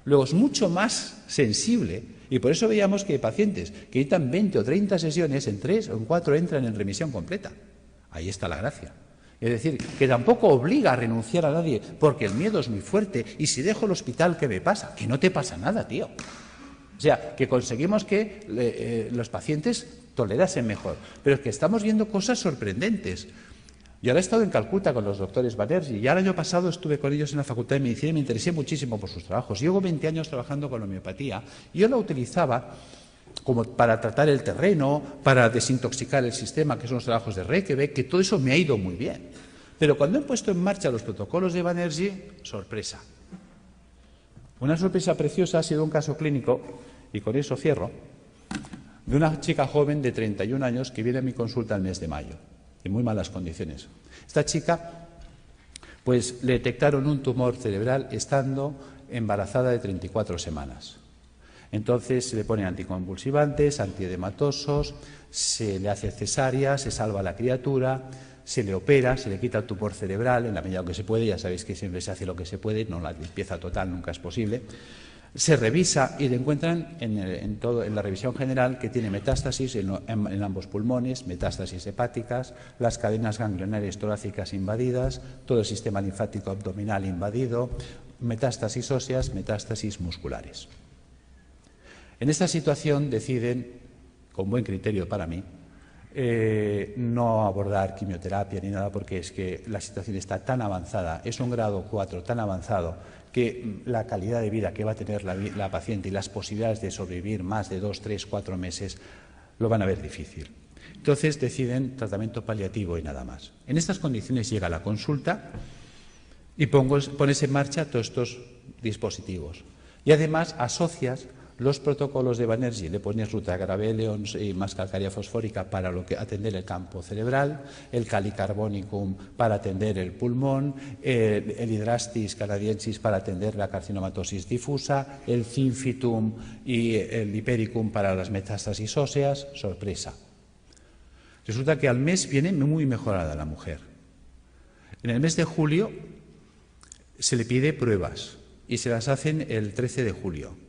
Luego es mucho más sensible y por eso veíamos que hay pacientes que necesitan 20 o 30 sesiones, en 3 o en 4 entran en remisión completa. Ahí está la gracia. Es decir, que tampoco obliga a renunciar a nadie, porque el miedo es muy fuerte, y si dejo el hospital, ¿qué me pasa? Que no te pasa nada, tío. O sea, que conseguimos que los pacientes tolerasen mejor. Pero es que estamos viendo cosas sorprendentes. Yo ahora he estado en Calcuta con los doctores Banerjee, y el año pasado estuve con ellos en la Facultad de Medicina y me interesé muchísimo por sus trabajos. Llevo 20 años trabajando con la homeopatía, y yo la utilizaba como para tratar el terreno, para desintoxicar el sistema, que son los trabajos de Reykjavik, que todo eso me ha ido muy bien. Pero cuando he puesto en marcha los protocolos de Banerjee, sorpresa. Una sorpresa preciosa ha sido un caso clínico, y con eso cierro, de una chica joven de 31 años que viene a mi consulta el mes de mayo, en muy malas condiciones. Esta chica, pues le detectaron un tumor cerebral estando embarazada de 34 semanas. Entonces se le ponen anticonvulsivantes, antiedematosos, se le hace cesárea, se salva a la criatura, se le opera, se le quita el tumor cerebral en la medida que se puede. Ya sabéis que siempre se hace lo que se puede, no la limpieza total nunca es posible. Se revisa y le encuentran en la revisión general que tiene metástasis en ambos pulmones, metástasis hepáticas, las cadenas ganglionarias torácicas invadidas, todo el sistema linfático abdominal invadido, metástasis óseas, metástasis musculares. En esta situación deciden, con buen criterio para mí, no abordar quimioterapia ni nada, porque es que la situación está tan avanzada, es un grado 4 tan avanzado, que la calidad de vida que va a tener la paciente y las posibilidades de sobrevivir más de 2, 3, 4 meses lo van a ver difícil. Entonces deciden tratamiento paliativo y nada más. En estas condiciones llega la consulta y pones en marcha todos estos dispositivos. Y además asocias Los protocolos de Banerjee, le pones rutagraphereons y más calcárea fosfórica para atender el campo cerebral, el calicarbonicum para atender el pulmón, el hidrastis canadiensis para atender la carcinomatosis difusa, el zinfitum y el hipericum para las metástasis óseas. Sorpresa. Resulta que al mes viene muy mejorada la mujer. En el mes de julio se le pide pruebas y se las hacen el 13 de julio.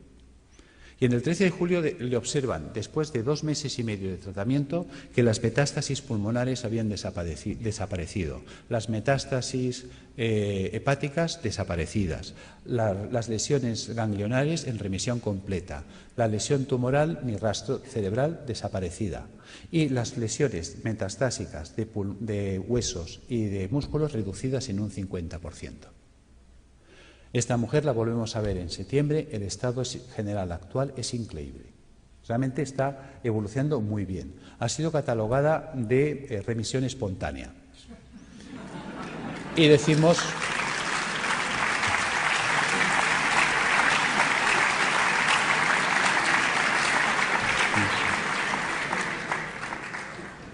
Y en el 13 de julio le observan, después de 2 meses y medio de tratamiento, que las metástasis pulmonares habían desaparecido, las metástasis hepáticas desaparecidas, las lesiones ganglionares en remisión completa, la lesión tumoral ni rastro cerebral desaparecida y las lesiones metastásicas de huesos y de músculos reducidas en un 50%. Esta mujer la volvemos a ver en septiembre, el estado general actual es increíble. Realmente está evolucionando muy bien. Ha sido catalogada de remisión espontánea. Y decimos...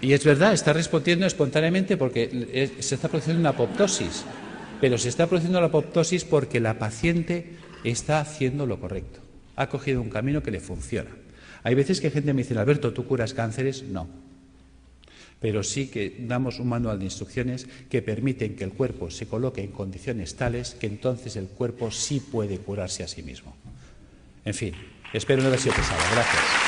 Y es verdad, está respondiendo espontáneamente porque se está produciendo una apoptosis. Pero se está produciendo la apoptosis porque la paciente está haciendo lo correcto. Ha cogido un camino que le funciona. Hay veces que gente me dice, Alberto, ¿tú curas cánceres? No. Pero sí que damos un manual de instrucciones que permiten que el cuerpo se coloque en condiciones tales que entonces el cuerpo sí puede curarse a sí mismo. En fin, espero no haber sido pesado. Gracias.